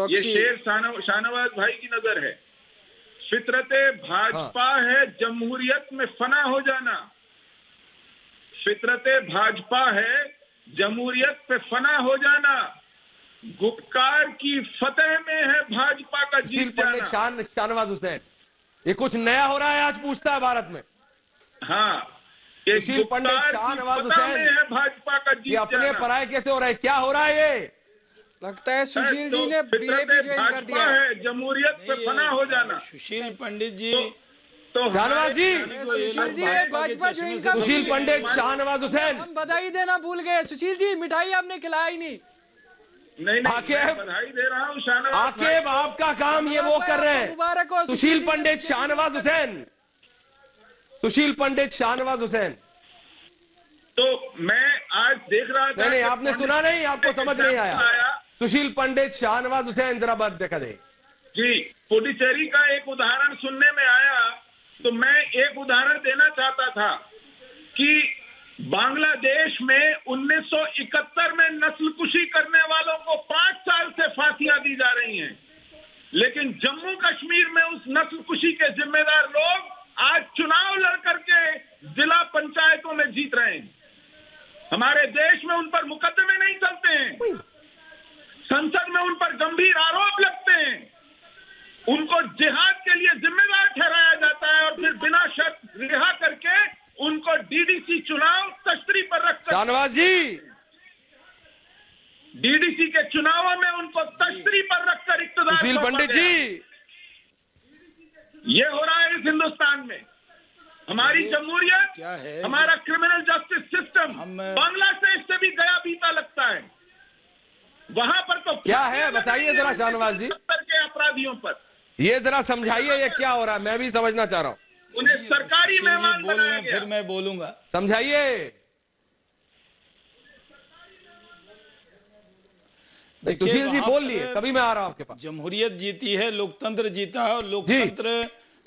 Speaker 8: ये शेर शाहनवाज भाई की नजर है। फितरते भाजपा है जमहूरियत में फना हो जाना, फितरते भाजपा है जमहूरियत पे फना हो जाना, गुपकार की फतेह में है भाजपा का जीत जाना।
Speaker 1: शाहनवाज हुसैन, ये कुछ नया हो रहा है आज पूछता है भारत में।
Speaker 8: हाँ,
Speaker 1: सुशील पंडित, शाहनवाज हुसैन
Speaker 8: है भाजपा का जीत
Speaker 1: ये अपने पराये कैसे हो रहा है? क्या हो रहा है ये?
Speaker 6: लगता है सुशील जी ने बीजेपी ज्वाइन कर दिया
Speaker 8: है। जमहूरियत पे फना हो जाना।
Speaker 5: सुशील पंडित जी
Speaker 8: तो
Speaker 1: शाहनवाज जी,
Speaker 6: सुशील जी भाजपा ज्वाइन कर।
Speaker 1: सुशील पंडित, शाहनवाज हुसैन,
Speaker 6: हम बधाई देना भूल गए। सुशील जी मिठाई आपने खिलाई नहीं।
Speaker 8: नहीं, बधाई दे रहा हूँ शाहनवाज।
Speaker 1: आकिब, आपका काम ये वो कर रहे हैं।
Speaker 6: मुबारक हो
Speaker 1: सुशील पंडित, शाहनवाज हुसैन, सुशील पंडित, शाहनवाज हुसैन।
Speaker 8: तो मैं आज देख रहा था।
Speaker 1: नहीं, आपने सुना नहीं, आपको समझ नहीं आया। सुशील पंडित, शाहनवाज हुसैन, जरा बात देखा दे
Speaker 8: जी। पुडुचेरी का एक उदाहरण सुनने में आया, तो मैं एक उदाहरण देना चाहता था कि बांग्लादेश में 1971 में नस्लकुशी करने वालों को 5 साल से फांसियां दी जा रही हैं, लेकिन जम्मू कश्मीर में उस नस्लकुशी के जिम्मेदार लोग आज चुनाव लड़ करके जिला पंचायतों में जीत रहे हैं। हमारे देश में उन पर मुकदमे नहीं चलते हैं, संसद में उन पर गंभीर आरोप लगते हैं, उनको जिहाद के लिए जिम्मेदार ठहराया जाता है और फिर बिना शर्त रिहा करके उनको डीडीसी चुनाव तश्तरी पर रखकर,
Speaker 1: शाहनवाज जी,
Speaker 8: डीडीसी के चुनावों में उनको तश्तरी पर रखकर इक्तदार।
Speaker 1: सुशील पंडित जी,
Speaker 8: ये हो रहा है इस हिंदुस्तान में। हमारी जमहूरियत
Speaker 5: क्या है,
Speaker 8: हमारा क्रिमिनल जस्टिस सिस्टम बांग्लादेश से भी गया बीता लगता है। वहां पर तो
Speaker 1: क्या है बताइए जरा शाहनवाज जी,
Speaker 8: के अपराधियों पर
Speaker 1: ये जरा समझाइए ये क्या हो रहा है, मैं भी समझना चाह रहा हूँ।
Speaker 8: उन्हें सरकारी मेहमान बनाया गया।
Speaker 5: फिर मैं बोलूंगा,
Speaker 1: समझाइए। सुशील जी बोल लिए, तभी मैं आ रहा हूं आपके पास।
Speaker 5: जमहूरियत जीती है, लोकतंत्र जीता है, और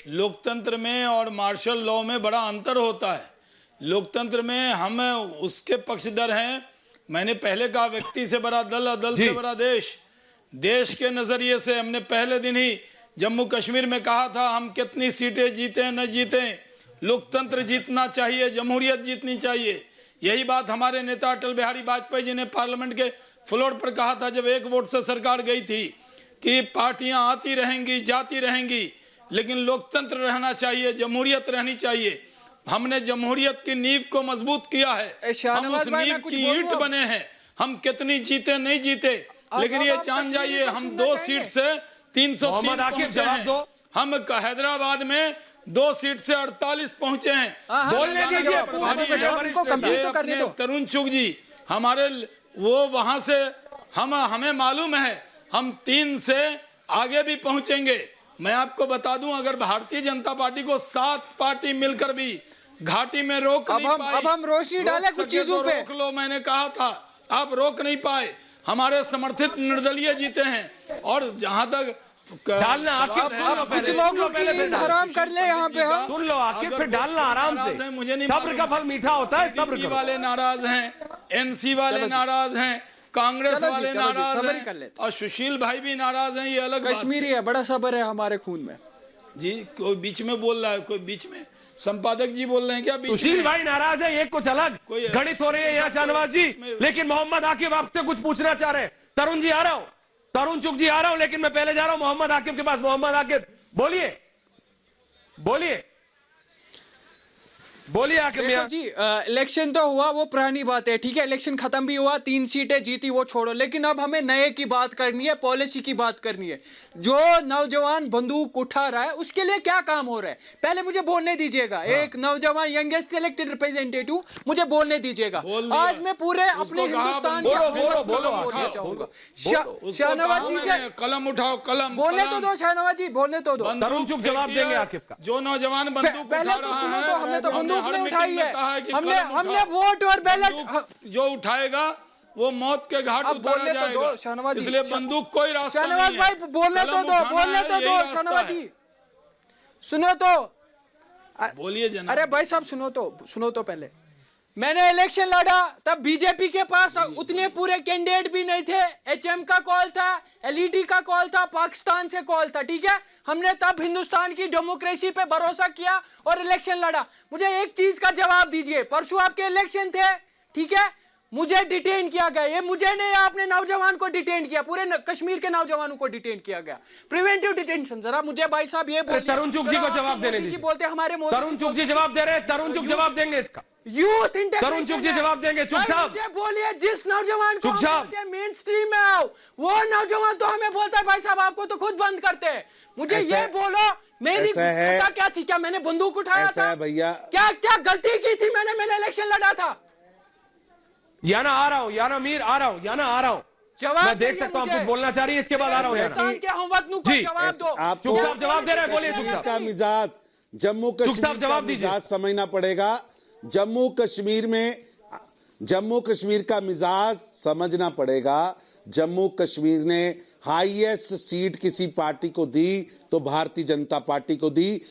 Speaker 5: लोकतंत्र में और मार्शल लॉ में बड़ा अंतर होता है। लोकतंत्र में हम उसके पक्षधर हैं। मैंने पहले कहा, व्यक्ति से बड़ा दल और दल से बड़ा देश। देश के नजरिए से हमने पहले दिन ही जम्मू कश्मीर में कहा था, हम कितनी सीटें जीते न जीते, लोकतंत्र जीतना चाहिए, जमहूरियत जीतनी चाहिए। यही बात हमारे नेता अटल बिहारी वाजपेयी जी ने पार्लियामेंट के फ्लोर पर कहा था, जब 1 वोट से सरकार गई थी, कि पार्टियां आती रहेंगी जाती रहेंगी, लेकिन लोकतंत्र रहना चाहिए, जमहूरियत रहनी चाहिए। हमने जमहूरियत की नींव को मजबूत किया है, हम उस नींव की ईंट बने हैं। हम कितनी जीते नहीं जीते, लेकिन ये जान जाइए, हम 2 सीट से 303 पहुंचे हैं। हम हैदराबाद में 2 सीट से 48 पहुंचे हैं।
Speaker 1: बोलने दीजिए,
Speaker 5: तरुण चुग जी हमारे वो वहां से हमें मालूम है, हम 3 से आगे भी पहुंचेंगे। मैं आपको बता दूं, अगर भारतीय जनता पार्टी को 7 पार्टी मिलकर भी घाटी में रोक नहीं पाई।
Speaker 10: अब हम रोशनी डालें कुछ चीजों पे।
Speaker 5: रोक लो, मैंने कहा था, आप रोक नहीं पाए। हमारे समर्थित निर्दलीय जीते हैं। और जहां तक
Speaker 1: डालना आखिर
Speaker 10: कुछ लोगों की नींद हराम कर ले यहाँ पे हम।
Speaker 1: सुन लो आखिर फिर डालना आराम से।
Speaker 5: मुझे नहीं,
Speaker 1: सब्र का फल मीठा होता है। सब्र करो।
Speaker 5: वाले नाराज हैं, एनसी वाले नाराज हैं, कांग्रेस वाले नाराज हैं और सुशील भाई भी नाराज हैं। ये अलग
Speaker 10: कश्मीरी है, बड़ा सब्र है हमारे खून में।
Speaker 5: जी कोई बीच में बोल रहा है, कोई बीच में संपादक जी बोल रहे हैं क्या?
Speaker 1: सुशील भाई नाराज है, ये कुछ अलग गणित हो रही है यहाँ शाहनवाज जी। लेकिन मोहम्मद आकिब आपसे कुछ पूछना चाह रहे हैं। तरुण जी आ रहा हूं, तरुण चुग जी आ रहा हूं, लेकिन मैं पहले जा रहा हूं मोहम्मद आकिब के पास। मोहम्मद आकिब बोलिए, बोलिए, बोलिए आकिब
Speaker 10: देखो जी, इलेक्शन तो हुआ, वो पुरानी बात है, ठीक है। इलेक्शन खत्म भी हुआ, 3 सीटें जीती, वो छोड़ो। लेकिन अब हमें नए की बात करनी है, पॉलिसी की बात करनी है। जो नौजवान बंदूक उठा रहा है उसके लिए क्या काम हो रहा है, पहले मुझे बोलने दीजिएगा। एक नौजवान यंगेस्ट इलेक्टेड रिप्रेजेंटेटिव, मुझे बोलने दीजिएगा। आज मैं पूरे अपने हिंदुस्तान बोलना चाहूंगा। शाहनवाज जी से
Speaker 5: कलम उठाओ, कलम
Speaker 10: बोलने तो दो। शाहनवाज जी बोलने तो दो।
Speaker 1: तरुण चुग जवाब देंगे आकिब का।
Speaker 5: जो नौजवान बंदूक
Speaker 10: पहले तो सुनो, तो हमने तो बंदूक नहीं उठाई है। हमने वोट और बैलेट
Speaker 5: जो उठाएगा वो मौत के घाट उतारा जाएगा। इसलिए बंदूक कोई रास्ता नहीं है।
Speaker 10: शाहनवाज भाई बोलने तो दो, बोलने तो दो। शाहनवाज जी सुनो तो,
Speaker 5: बोलिए जनाब।
Speaker 10: अरे भाई साहब सुनो तो पहले। मैंने इलेक्शन लड़ा तब बीजेपी के पास उतने पूरे कैंडिडेट भी नहीं थे। एचएम का कॉल था, एलईडी का कॉल था, पाकिस्तान से कॉल था, ठीक है। हमने तब हिंदुस्तान की डेमोक्रेसी पे भरोसा किया और इलेक्शन लड़ा। मुझे एक चीज का जवाब दीजिए, परसों आपके इलेक्शन थे, ठीक है, मुझे डिटेन किया गया। ये मुझे नहीं, आपने नौजवान को डिटेन किया, पूरे कश्मीर के नौजवानों को डिटेन किया गया, प्रिवेंटिव डिटेंशन। जरा मुझे भाई साहब ये बोलिए।
Speaker 1: तरुण चुग जी को जवाब देने दीजिए।
Speaker 10: बोलते हमारे
Speaker 1: तरुण चुग जी जवाब दे रहे हैं। तरुण चुग जवाब देंगे इसका।
Speaker 10: यूथ इंटेग्रेशन,
Speaker 1: तरुण चुग जी जवाब देंगे। चुग साहब
Speaker 10: मुझे बोलिए, जिस नौजवान को बोलते हैं मेन स्ट्रीम में आओ, वो नौजवान तो हमें बोलता है भाई साहब आपको तो खुद बंद करते हैं। मुझे ये बोलो, मेरी खता क्या थी? क्या मैंने बंदूक उठाया था
Speaker 7: भैया?
Speaker 10: क्या गलती की थी मैंने इलेक्शन लड़ा था?
Speaker 1: याना आ रहा हूँ, याना मीर आ रहा हूँ, याना आ रहा हूँ। मैं देख सकता हूँ आप कुछ बोलना चाह रही है, इसके बाद आ रहा हूँ।
Speaker 10: जवाब दो।
Speaker 1: चुग साहब जवाब दे रहे हैं, बोलिए चुग साहब।
Speaker 7: का मिजाज जम्मू कश्मीर का मिजाज समझना पड़ेगा। जम्मू कश्मीर का मिजाज समझना पड़ेगा। जम्मू कश्मीर ने हाईएस्ट सीट किसी पार्टी को दी तो भारतीय जनता पार्टी को दी।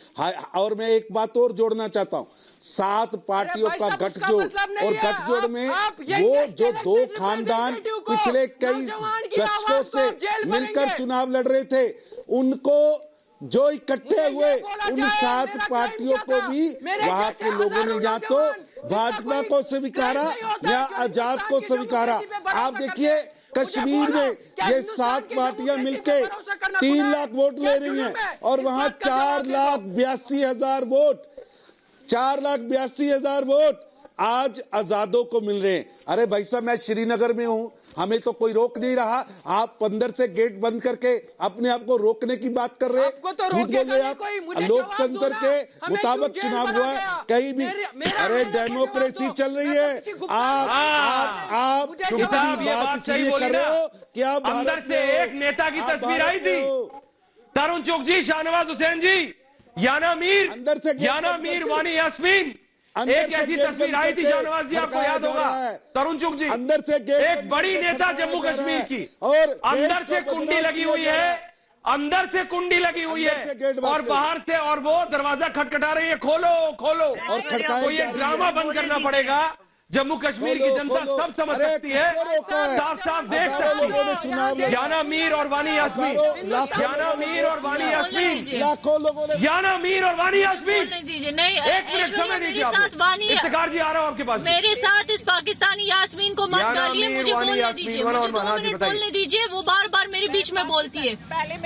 Speaker 7: और मैं एक बात और जोड़ना चाहता हूं, 7 पार्टियों का गठजोड़, और गठजोड़ में वो जो 2 खानदान पिछले कई दशकों से मिलकर चुनाव लड़ रहे थे, उनको जो इकट्ठे हुए उन 7 पार्टियों को भी वहां के लोगों ने या तो भाजपा को स्वीकारा या आजाद को स्वीकारा। आप देखिए कश्मीर में ये 7 पार्टियां मिलके 3 लाख वोट ले रही हैं और वहां 4,82,000 वोट, 4,82,000 वोट आज आजादों को मिल रहे हैं। अरे भाई साहब, मैं श्रीनगर में हूं, हमें तो कोई रोक नहीं रहा। आप अंदर से गेट बंद करके अपने आप को रोकने की बात कर रहे हैं। लोकतंत्र के मुताबिक चुनाव हुआ है, कहीं भी। अरे डेमोक्रेसी चल रही है। आप
Speaker 1: ये बात सही बोली ना।
Speaker 7: क्या
Speaker 1: अंदर से एक नेता की तस्वीर आई थी, तरुण चुग जी, शाहनवाज हुसैन जी, याना मीर, वानी यास्मीन, एक ऐसी तस्वीर आई थी शाहनवाज जी, आपको याद होगा। तरुण चुग जी,
Speaker 7: अंदर से
Speaker 1: एक बड़ी नेता जम्मू कश्मीर की, और अंदर से कुंडी लगी हुई है, अंदर से कुंडी लगी हुई है और बाहर से, और वो दरवाजा खटखटा रही है, खोलो खोलो। तो ये ड्रामा बंद करना पड़ेगा। जम्मू कश्मीर की जनता सब समझ सकती है, साफ साफ देख सकती है। याना मीर और वानी यास्मीन, याना मीर और वानी यास्मीन,
Speaker 7: लाखों लोगों ने,
Speaker 1: याना मीर और वानी यास्मीन।
Speaker 11: नहीं,
Speaker 1: एक मिनट समय दीजिए। इफ्तिखार जी आ रहा हूँ आपके पास।
Speaker 11: मेरे साथ इस पाकिस्तानी यास्मीन को मत डालिए, मुझे बोलने दीजिए, मुझे 2 मिनट बोलने दीजिए। वो बार बार मेरे बीच में बोलती है,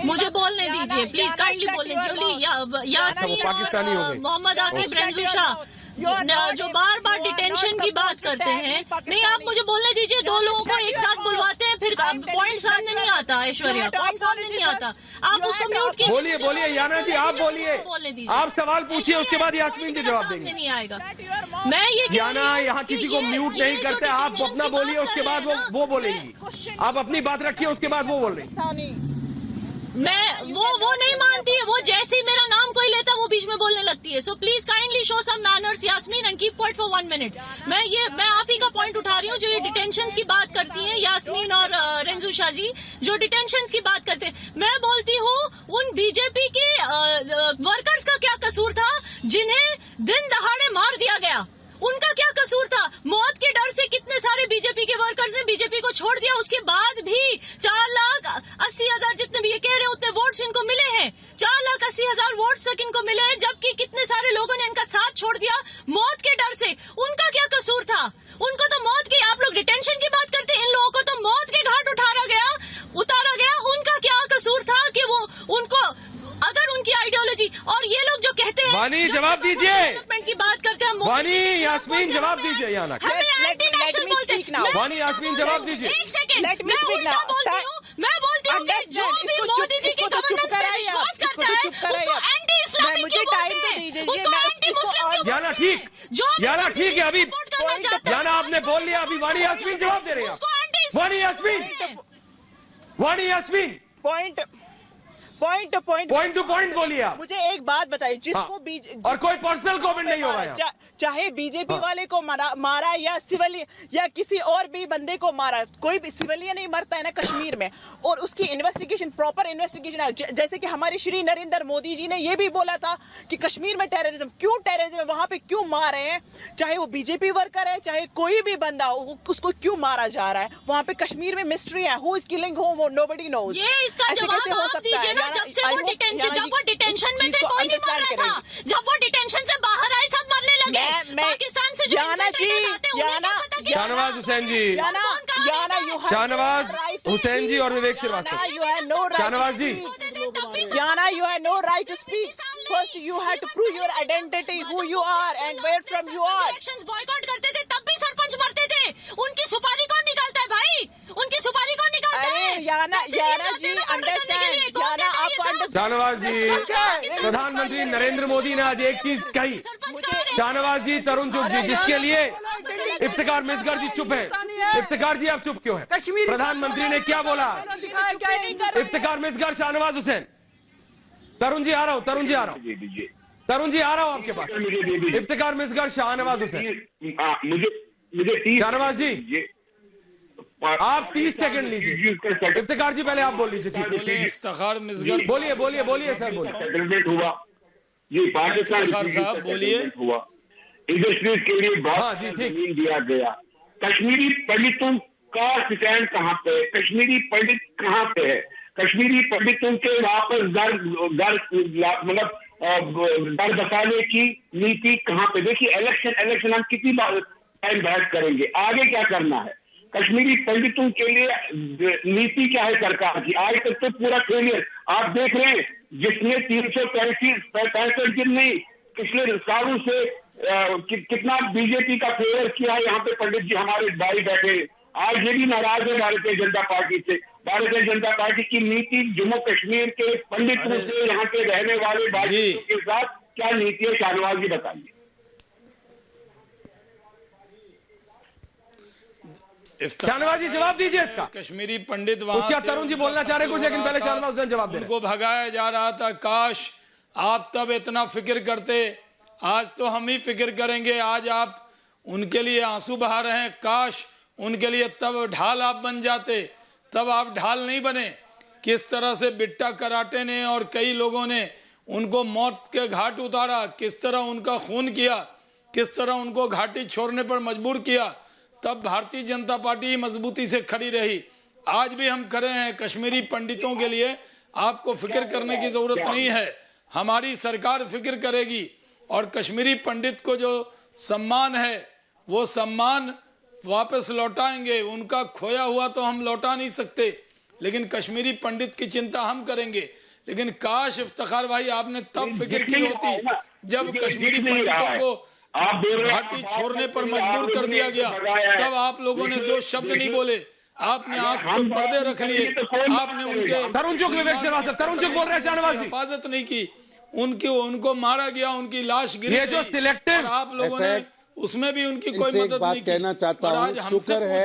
Speaker 11: मुझे बोलने दीजिए प्लीज, काइंडली बोलने। यास्मीन, मोहम्मद आकिब, रंजू शाह जो बार बार डिटेंशन की बात करते हैं, नहीं आप मुझे बोलने दीजिए। 2 लोगों को एक साथ बुलवाते हैं, फिर पॉइंट सामने नहीं आता। ऐश्वर्या, पॉइंट सामने नहीं आता, आप उसको म्यूट कीजिए।
Speaker 1: बोलिए याना जी, आप बोलिए, आप सवाल पूछिए, उसके बाद यास्मीन जी जवाब देंगे।
Speaker 11: नहीं आएगा। मैं ये
Speaker 1: याना यहाँ किसी को म्यूट नहीं करते, आप अपना बोलिए, उसके बाद वो बोलेंगी। आप अपनी बात रखिए, उसके बाद वो बोल रही।
Speaker 11: मैं वो नहीं मानती है। वो जैसे ही मेरा नाम कोई लेता वो बीच में में बोलने लगती है। So please kindly show some manners Yasmin and keep quiet for 1 minute. मैं आप ही का पॉइंट उठा रही हूँ, जो ये डिटेंशंस की बात करती हैं यास्मीन और रेंजू शाह जी, जो डिटेंशंस की बात करते हैं। मैं बोलती हूँ उन बीजेपी के वर्कर्स का क्या कसूर था जिन्हें दिन दहाड़े मार दिया गया? उनका क्या कसूर था? मौत के डर से कितने सारे बीजेपी के वर्कर्स ने बीजेपी को छोड़ दिया। उसके बाद भी 4,80,000 जितने भी ये कह रहे हैं उतने वोट्स इनको मिले हैं, 4,80,000 वोट्स तक इनको मिले हैं, जबकि कितने सारे लोगों ने इनका साथ छोड़ दिया मौत के डर से। उनका क्या कसूर था? उनको तो मौत की, आप लोग डिटेंशन की बात करते हैं, इन लोगों को तो मौत के घाट उतारा गया। उनका क्या कसूर था कि वो उनको, अगर उनकी आइडियोलॉजी, और ये लोग जो कहते हैं
Speaker 1: वानी जवाब दीजिए,
Speaker 11: डेवलपमेंट की बात करते हैं,
Speaker 1: वानी यास्मीन जवाब दीजिए। यहाँ
Speaker 11: हमें एंटी नेशनल बोलते हैं।
Speaker 1: वानी यास्मीन जवाब दीजिए।
Speaker 11: एक सेकंड, मैं उल्टा बोलती हूँ। मैं बोलती हूँ कि जो भी मोदी जी की गवर्नेंस पे विश्वास करता है उसको एंटी इस्लामिक क्यों बोलते हैं, उसको एंटी मुस्लिम क्यों
Speaker 1: याना
Speaker 11: बोलते हैं?
Speaker 1: ठीक है। अभी याना आपने बोल लिया, अभी वानी यास्मीन जवाब दे रहे हैं।
Speaker 11: उसको एंटी
Speaker 1: वानी यास्मीन पॉइंट टू पॉइंट बोलिए आप।
Speaker 9: मुझे एक बात बताइए, जिसको
Speaker 1: और कोई पर्सनल कमेंट नहीं होगा यहाँ।
Speaker 9: चाहे बीजेपी वाले को मारा या सिविलियन या किसी और भी बंदे को मारा, कोई भी सिविलियन नहीं मरता है ना कश्मीर में, और उसकी इन्वेस्टिगेशन, प्रॉपर इन्वेस्टिगेशन है। जैसे कि हमारे श्री नरेंद्र मोदी जी ने ये भी बोला था कि कश्मीर में टेररिज्म, क्यों टेररिज्म है, वहां पे क्यों मार रहे हैं, चाहे वो बीजेपी वर्कर है चाहे कोई भी बंदा हो, उसको क्यों मारा जा रहा है। वहां पे कश्मीर में मिस्ट्री है, हु इज किलिंग हूम, वो नोबडी नोज।
Speaker 11: ये इसका जवाब आप दीजिए ना। जब वो डिटेंशन में थे कोई नहीं मार रहा था, जब वो डिटेंशन से बाहर आए सब मरने लगे। पाकिस्तान से
Speaker 1: शाहनवाज हुसैन जी, शाहनवाज हुसैन जी और विवेक श्रीवास्तव, शाहनवाज जी,
Speaker 9: Yana, you have no right to speak. First, you have to prove your identity, who you are and where from you are.
Speaker 11: Elections boycott करते थे तब भी सरपंच मरते थे। उनकी सुपारी कौन निकालता है भाई? उनकी सुपारी कौन निकालता है?
Speaker 9: याना जी, अंडरस्टैंड। याना आपको अंडरस्टैंड।
Speaker 1: शाहनवाज जी, प्रधानमंत्री नरेंद्र मोदी ने आज एक चीज कही। शाहनवाज जी, तरुण चुप जी, जिसके लिए इफ्तिकार मिसगर जी चुप है। इफ्तिकार जी आप चुप क्यों है? प्रधानमंत्री ने क्या बोला? इफ्तिकार मिसगर, शाहनवाज हुसैन। तरुण जी आ रहा हूँ, तरुण जी आ रहा हूँ आपके पास। इफ्तिकार मिसगर, शाहनवाज हुसैन।
Speaker 8: मुझे
Speaker 1: शाहनवाज जी आप 30 सेकंड लीजिए। इफ्तिकार जी पहले आप बोल लीजिए।
Speaker 5: इफ्तिखार मिसगर
Speaker 1: बोलिए सर, बोलिए।
Speaker 8: सेटलमेंट हुआ जी, पाकिस्तान
Speaker 5: साहब बोलिए।
Speaker 8: हुआ, इंडस्ट्रीज के लिए बहुत जमीन दिया गया। कश्मीरी पंडितों का स्टैंड कहाँ पे है? कश्मीरी पंडित कहाँ पे है? कश्मीरी पंडितों के वापस दर बसाने की नीति कहाँ पे? देखिए, इलेक्शन हम कितनी बार टाइम बहस करेंगे, आगे क्या करना है? कश्मीरी पंडितों के लिए नीति क्या है सरकार की? आज तक तो पूरा फेलियर आप देख रहे हैं, जिसने 365 दिन नहीं, पिछले सालों से कितना बीजेपी का फेवर किया है। यहाँ पे पंडित जी हमारे भाई बैठे, आज ये भी नाराज है भारतीय जनता पार्टी से। भारतीय जनता पार्टी की नीति जम्मू कश्मीर के पंडितों से, यहाँ के रहने वाले भाइयों के साथ क्या नीति है? शाहनवाज जी बताइए।
Speaker 1: शाहनवाज जी जवाब दीजिए इसका।
Speaker 5: कश्मीरी पंडित वहां,
Speaker 1: क्या तरुण जी बोलना चाह रहे कुछ, लेकिन पहले शाहनवाज हुसैन जवाब दे।
Speaker 5: उनको भगाया जा रहा था। काश आप तब इतना फिक्र करते, आज तो हम ही फिक्र करेंगे। आज आप उनके लिए आंसू बहा रहे हैं। काश उनके लिए तब ढाल आप बन जाते, तब आप ढाल नहीं बने। किस तरह से बिट्टा कराटे ने और कई लोगों ने उनको मौत के घाट उतारा, किस तरह उनका खून किया, किस तरह उनको घाटी छोड़ने पर मजबूर किया, तब भारतीय जनता पार्टी मजबूती से खड़ी रही। आज भी हम खड़े हैं। कश्मीरी पंडितों के लिए आपको फिक्र करने की जरूरत नहीं है, हमारी सरकार फिक्र करेगी। और कश्मीरी पंडित को जो सम्मान है वो सम्मान वापस लौटाएंगे। उनका खोया हुआ तो हम लौटा नहीं सकते, लेकिन कश्मीरी पंडित की चिंता हम करेंगे। लेकिन काश इफ्तिखार भाई आपने तब फिक्र की होती जब कश्मीरी पंडितों को घाटी छोड़ने पर मजबूर कर दिया गया। तब आप लोगों ने दो शब्द नहीं बोले, आपने आंख पे पर्दे रख लिए, आपने उनके हिफाजत नहीं की, उनको मारा गया, उनकी लाश गिरी और आप लोगों ने उसमें भी उनकी कोई मदद नहीं की।
Speaker 7: कहना चाहता हूं, शुक्र है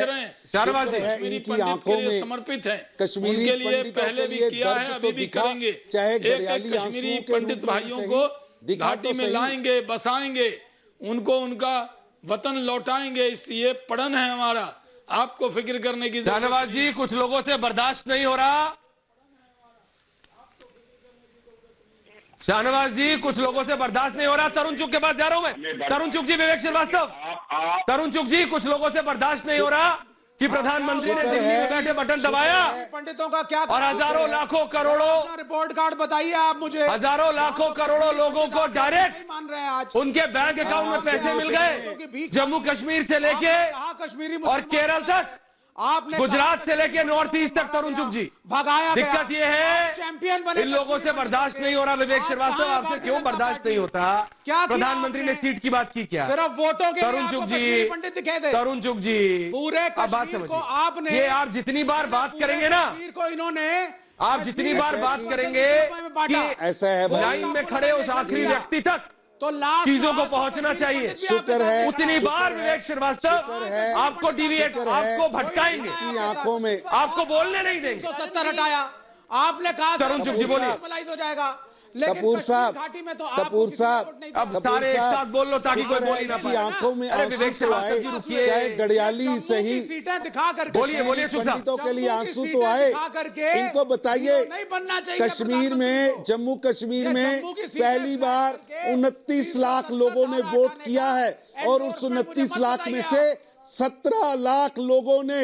Speaker 5: कश्मीरी पंडित के लिए समर्पित है, उनके लिए पहले भी किया है, अभी भी करेंगे। एक कश्मीरी पंडित भाइयों को
Speaker 7: दिखा
Speaker 5: घाटी
Speaker 7: तो
Speaker 5: में
Speaker 7: सही।
Speaker 5: लाएंगे, बसाएंगे, उनको उनका वतन लौटाएंगे। ये प्रण है हमारा, आपको फिक्र करने की जरूरत
Speaker 1: शाहनवाज
Speaker 5: नहीं।
Speaker 1: जी, कुछ लोगों से बर्दाश्त नहीं हो रहा। शाहनवाज जी, कुछ लोगों से बर्दाश्त नहीं हो रहा। तरुण चुग के पास जा रहा हूं मैं। तरुण चुग जी, विवेक श्रीवास्तव। तरुण चुग जी, कुछ लोगों से बर्दाश्त नहीं हो रहा कि प्रधानमंत्री ने दिल्ली में बैठे बटन दबाया
Speaker 6: पंडितों का क्या
Speaker 1: और हजारों लाखों करोड़ों
Speaker 6: रिपोर्ट कार्ड बताइए आप मुझे।
Speaker 1: हजारों लाखों करोड़ों लोगों को डायरेक्ट
Speaker 6: नहीं मान रहे हैं आज।
Speaker 1: उनके बैंक अकाउंट में पैसे मिल गए, जम्मू कश्मीर से लेके
Speaker 6: कश्मीरी
Speaker 1: और केरल तक,
Speaker 6: आपने
Speaker 1: गुजरात से लेके नॉर्थ ईस्ट तक। तरुण चुग जी,
Speaker 6: भगाया गया।
Speaker 1: दिक्कत ये है
Speaker 6: चैंपियन बने
Speaker 1: इन लोगों से बर्दाश्त नहीं हो रहा। विवेक श्रीवास्तव, आपसे क्यों बर्दाश्त नहीं होता?
Speaker 6: क्या
Speaker 1: प्रधानमंत्री ने सीट की बात की क्या?
Speaker 6: सिर्फ वोटों के लिए
Speaker 1: तरुण
Speaker 6: आपको
Speaker 1: चुग जी,
Speaker 6: कश्मीरी पंडित दिखे थे।
Speaker 1: तरुण चुग जी,
Speaker 6: पूरे
Speaker 1: अब बात
Speaker 6: कश्मीर को
Speaker 1: समझिए।
Speaker 6: आपने,
Speaker 1: ये आप जितनी बार बात करेंगे ना,
Speaker 6: कश्मीर को इन्होंने,
Speaker 1: आप जितनी बार बात करेंगे कि
Speaker 7: ऐसा है भाई।
Speaker 1: लाइन में खड़े उस आखिरी व्यक्ति तक
Speaker 6: तो लास्ट
Speaker 1: चीजों को पहुंचना चाहिए,
Speaker 7: शुक्र है,
Speaker 1: उतनी बार विवेक श्रीवास्तव आपको डिविएट, आपको भटकाएंगे,
Speaker 7: की आंखों में
Speaker 1: आपको बोलने नहीं देंगे।
Speaker 6: 170 हटाया आपने कहा।
Speaker 1: तरुण चुग जी, बोलिए।
Speaker 6: नॉर्मलाइज हो जाएगा।
Speaker 7: कपूर साहब,
Speaker 6: घाटी में तो
Speaker 7: कपूर साहब,
Speaker 1: अब सारे एक साथ बोल लो ताकि कोई बोल ही ना पाए।
Speaker 7: आंखों में
Speaker 1: अरे विवेक श्रीवास्तव जी, रुकिए।
Speaker 7: चाहे गड़ियाली सही,
Speaker 6: सीटें दिखा करके,
Speaker 1: बोलिए बोलिए चुग साहब।
Speaker 7: पंडितों के लिए आंसू तो आए। इनको बताइए,
Speaker 6: नहीं बनना चाहिए
Speaker 7: कश्मीर में, जम्मू कश्मीर में पहली बार 29 लाख लोगों ने वोट किया है और उस 29 लाख में से 17 लाख लोगों ने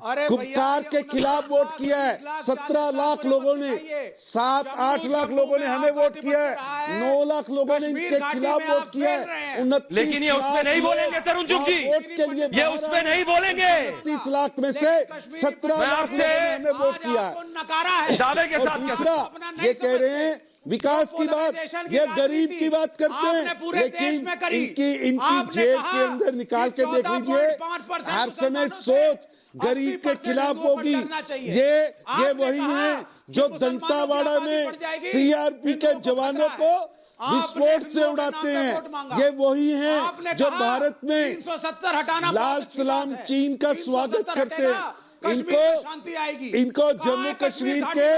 Speaker 7: गुप्कार के खिलाफ वोट किया है। 17 लाख लोगों ने, 7-8 लाख लोगों ने हमें वोट किया है, 9 लाख लोगों ने इनके खिलाफ वोट किया है। 29
Speaker 1: लेकिन ये उसमें नहीं बोलेंगे तरुण चुग जी,
Speaker 7: वोट के लिए
Speaker 1: ये उसमें नहीं बोलेंगे।
Speaker 7: 30 लाख में से 17 लाख लोगों ने हमें वोट किया है।
Speaker 6: नकारा है
Speaker 1: दावे के साथ।
Speaker 7: दूसरा, ये कह रहे हैं विकास की बात, ये गरीब की बात करते हैं, लेकिन इनकी जेल के अंदर निकाल के देख लीजिए, हर समय सोच गरीब के खिलाफ होगी। ये वही हैं जो दंतावाड़ा में सीआरपी के जवानों को विस्फोट से उड़ाते हैं। ये वही हैं जो भारत में
Speaker 6: 370 हटाना,
Speaker 7: लाल सलाम चीन का स्वागत करते हैं। इनको जम्मू कश्मीर के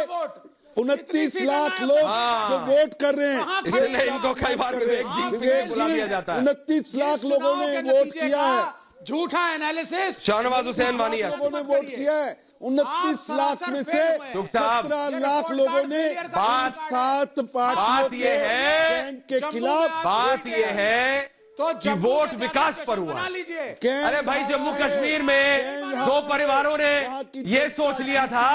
Speaker 7: 29 लाख लोग जो वोट कर रहे हैं,
Speaker 1: इसलिए इनको कई बार विवेक जी बुला दिया जाता है।
Speaker 7: 29 लाख लोगों ने वोट किया है।
Speaker 6: झूठा एनालिसिस।
Speaker 1: शाहनवाज हुसैन वानी
Speaker 7: लोगों ने वोट किया है। 29 लाख में से 17 लाख लोगों ने
Speaker 1: बात ये है
Speaker 7: के खिलाफ,
Speaker 1: बात ये है कि वोट विकास पर हुआ। अरे भाई, जम्मू कश्मीर में 2 परिवारों ने ये सोच लिया था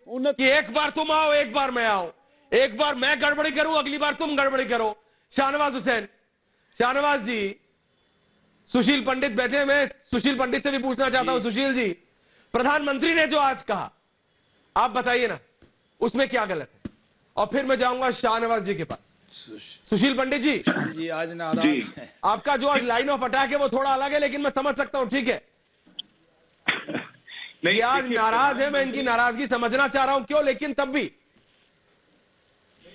Speaker 1: कि एक बार तुम आओ, एक बार मैं आऊं, एक बार मैं गड़बड़ी करूं, अगली बार तुम गड़बड़ी करो। शाहनवाज हुसैन, शाहनवाज जी, सुशील पंडित बैठे, मैं सुशील पंडित से भी पूछना चाहता हूं। सुशील जी, प्रधानमंत्री ने जो आज कहा, आप बताइए ना, उसमें क्या गलत है? और फिर मैं जाऊंगा शाहनवाज जी के पास। सुशील पंडित जी,
Speaker 5: आज नाराज है।
Speaker 1: आपका जो आज लाइन ऑफ अटैक है वो थोड़ा अलग है, लेकिन मैं समझ सकता हूं, ठीक है? नहीं, आज नाराज है, मैं इनकी नाराजगी समझना चाह रहा हूं क्यों, लेकिन तब भी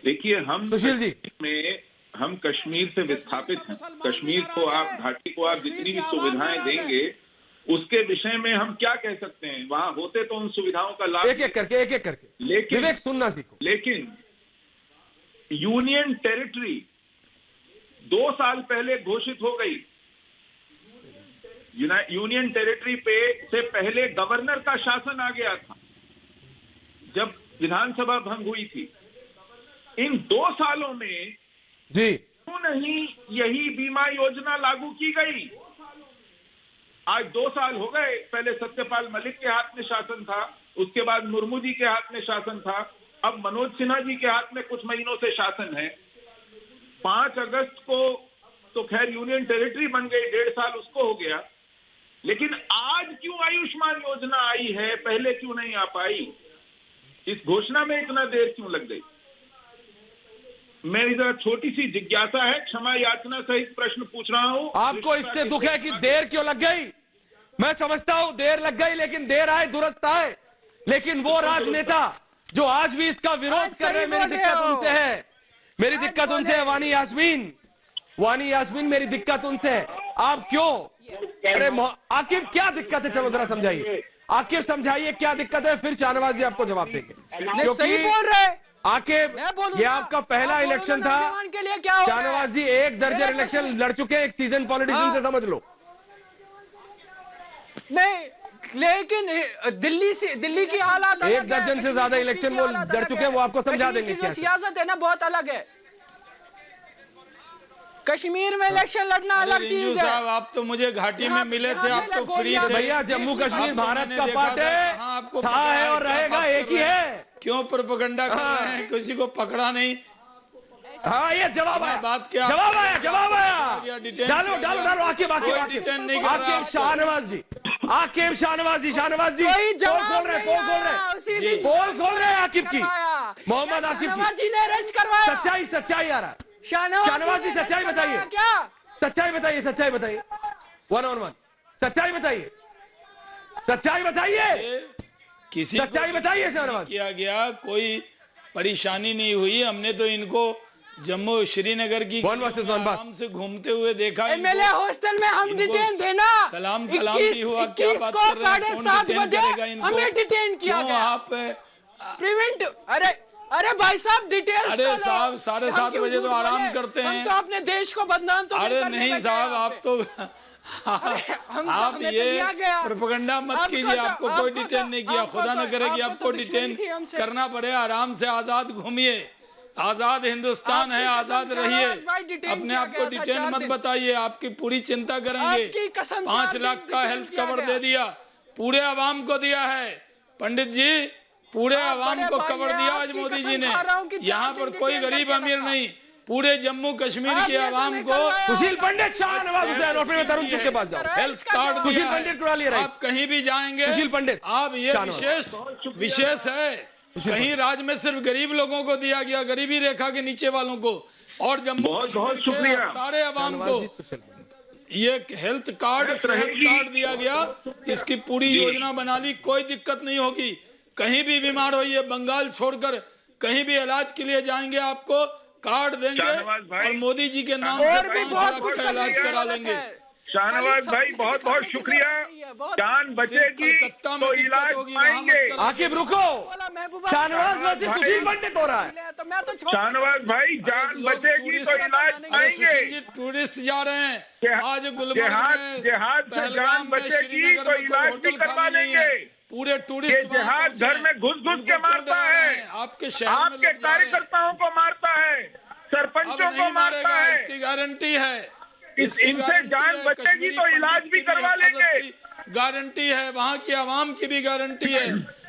Speaker 8: देखिए, हम
Speaker 1: सुशील जी
Speaker 8: में हम कश्मीर से विस्थापित हैं। कश्मीर को आप, घाटी को आप जितनी भी सुविधाएं देंगे, उसके विषय में हम क्या कह सकते हैं? वहां होते तो उन सुविधाओं का लाभ
Speaker 1: एक एक करके
Speaker 8: लेकिन
Speaker 1: विवेक सुनना सीखो।
Speaker 8: लेकिन यूनियन टेरिटरी 2 साल पहले घोषित हो गई। यूनियन टेरिटरी पे से पहले गवर्नर का शासन आ गया था जब विधानसभा भंग हुई थी। इन 2 सालों में
Speaker 1: जी
Speaker 8: क्यों नहीं यही बीमा योजना लागू की गई? आज 2 साल हो गए। पहले सत्यपाल मलिक के हाथ में शासन था, उसके बाद मुर्मू जी के हाथ में शासन था, अब मनोज सिन्हा जी के हाथ में कुछ महीनों से शासन है। 5 अगस्त को तो खैर यूनियन टेरिटरी बन गई, 1.5 साल उसको हो गया। लेकिन आज क्यों आयुष्मान योजना आई है, पहले क्यों नहीं आ पाई? इस घोषणा में इतना देर क्यों लग गई? मेरी जरा छोटी सी जिज्ञासा है, क्षमा याचना सहित प्रश्न पूछ रहा हूं।
Speaker 1: आपको इससे दुख है कि देर क्यों लग गई? मैं समझता हूं देर लग गई, लेकिन देर आए दुरुस्त आए। लेकिन वो राजनेता जो आज भी इसका विरोध कर रहे हैं, मेरी दिक्कत उनसे है। मेरी दिक्कत उनसे है, वानी यास्मीन, मेरी दिक्कत उनसे है। आप क्यों? अरे आकिब, क्या दिक्कत है? चलो जरा समझाइए। आकिब समझाइए क्या दिक्कत है, फिर शाहनवाज जी आपको जवाब देंगे।
Speaker 10: सही बोल रहे,
Speaker 1: आकिब, ये आपका पहला इलेक्शन था।
Speaker 10: के लिए क्या हो रहा है?
Speaker 1: शाहनवाज जी 1 दर्जन इलेक्शन लड़ चुके हैं, एक सीजन पॉलिटिशियन से समझ लो।
Speaker 10: नहीं, लेकिन दिल्ली की हालात
Speaker 1: 1 दर्जन से ज्यादा इलेक्शन वो लड़ चुके हैं, वो आपको समझा देंगे।
Speaker 10: जो सियासत है ना बहुत अलग है। कश्मीर में इलेक्शन लड़ना अलग चीज है।
Speaker 5: साहब, आप तो मुझे घाटी में मिले थे, आप तो फ्री थे।
Speaker 1: भैया जम्मू कश्मीर भारत का पार्ट है,
Speaker 5: आपको
Speaker 1: था है और रहेगा एक ही है।
Speaker 5: क्यों प्रोपेगेंडा कर रहे हैं? किसी को पकड़ा नहीं।
Speaker 1: हाँ, ये जवाब आया,
Speaker 5: बात क्या?
Speaker 1: जवाब आया। डालो डालो डालो, आकिब शाहनवाज जी, आकिब शाहनवाज जी, पोल खोल रहे हैं आकिब की, मोहम्मद आकिब
Speaker 10: जी ने अरेस्ट करवाया।
Speaker 1: सच्चाई आ रहा है।
Speaker 10: शाहनवाज जी
Speaker 1: सच्चाई बताइए,
Speaker 10: क्या
Speaker 1: सच्चाई बताइए 1-on-1 सच्चाई बताइए,
Speaker 5: किसी
Speaker 1: सच्चाई बताइए। शाहनवाज
Speaker 5: किया गया, कोई परेशानी नहीं हुई। हमने तो इनको जम्मू श्रीनगर की आराम से घूमते हुए देखा।
Speaker 10: एमएलए हॉस्टल में हम डिटेन थे ना,
Speaker 5: सलाम कलाम भी हुआ। क्या बात कर रहे हैं?
Speaker 10: 7:30 बजे हमें डिटेन किया गया।
Speaker 5: आप
Speaker 10: प्रिवेंट, अरे भाई साहब डिटेल।
Speaker 5: अरे साहब 7:30 बजे तो आराम करते हैं।
Speaker 10: हम तो अपने देश को बदनाम तो
Speaker 5: अरे नहीं साहब, आप तो आप ये प्रोपेगेंडा मत कीजिए। आपको कोई डिटेन नहीं किया, खुदा न करे कि आपको डिटेन करना पड़े। आराम से आजाद घूमिए, आजाद हिंदुस्तान है, आजाद रहिए। अपने आप को डिटेन मत बताइए, आपकी पूरी चिंता करेंगे। 5 लाख का हेल्थ कवर दे दिया, पूरे आवाम को दिया है। पंडित जी, पूरे आवाम को कवर दिया आज मोदी जी ने। यहाँ पर कोई गरीब अमीर नहीं, पूरे जम्मू कश्मीर के आवाम को।
Speaker 1: सुशील पंडित, शाहनवाज हुसैन और फिर तरुण चुग के पास जाओ।
Speaker 5: हेल्थ कार्ड
Speaker 1: सुशील पंडित को डालिए।
Speaker 5: आप कहीं भी जाएंगे
Speaker 1: सुशील पंडित,
Speaker 5: आप ये विशेष है। कहीं राज्य में सिर्फ गरीब लोगों को दिया गया, गरीबी रेखा के नीचे वालों को, और जम्मू कश्मीर के सारे आवाम को ये हेल्थ कार्ड, सेहत कार्ड दिया गया। इसकी पूरी योजना बना ली, कोई दिक्कत नहीं होगी। कहीं भी बीमार होइए, बंगाल छोड़कर कहीं भी इलाज के लिए जाएंगे, आपको कार्ड देंगे और मोदी जी के नाम
Speaker 10: और भी बहुत कुछ
Speaker 5: इलाज करा लेंगे।
Speaker 8: शाहनवाज भाई बहुत बहुत शुक्रिया। जान बचेगी तो इलाज पाएंगे।
Speaker 1: आकिब रुको, शाहनवाज सुशील पंडित हो रहा है।
Speaker 8: शाहनवाज भाई जान बचेगी तो इलाज पाएंगे।
Speaker 5: टूरिस्ट जा रहे हैं आज गुलमर्ग,
Speaker 8: जहाज से जान बचेगी तो इलाज भी करवा लेंगे।
Speaker 5: पूरे टूरिस्ट
Speaker 8: जहाज घर में घुस के मारता है,
Speaker 5: आपके
Speaker 8: कार्यकर्ताओं को मारता है, सरपंचों को मारता है।
Speaker 5: इसकी गारंटी है,
Speaker 8: इनसे जान बचेगी तो इलाज भी करवा लेंगे।
Speaker 5: गारंटी है, वहाँ की आवाम की भी गारंटी है।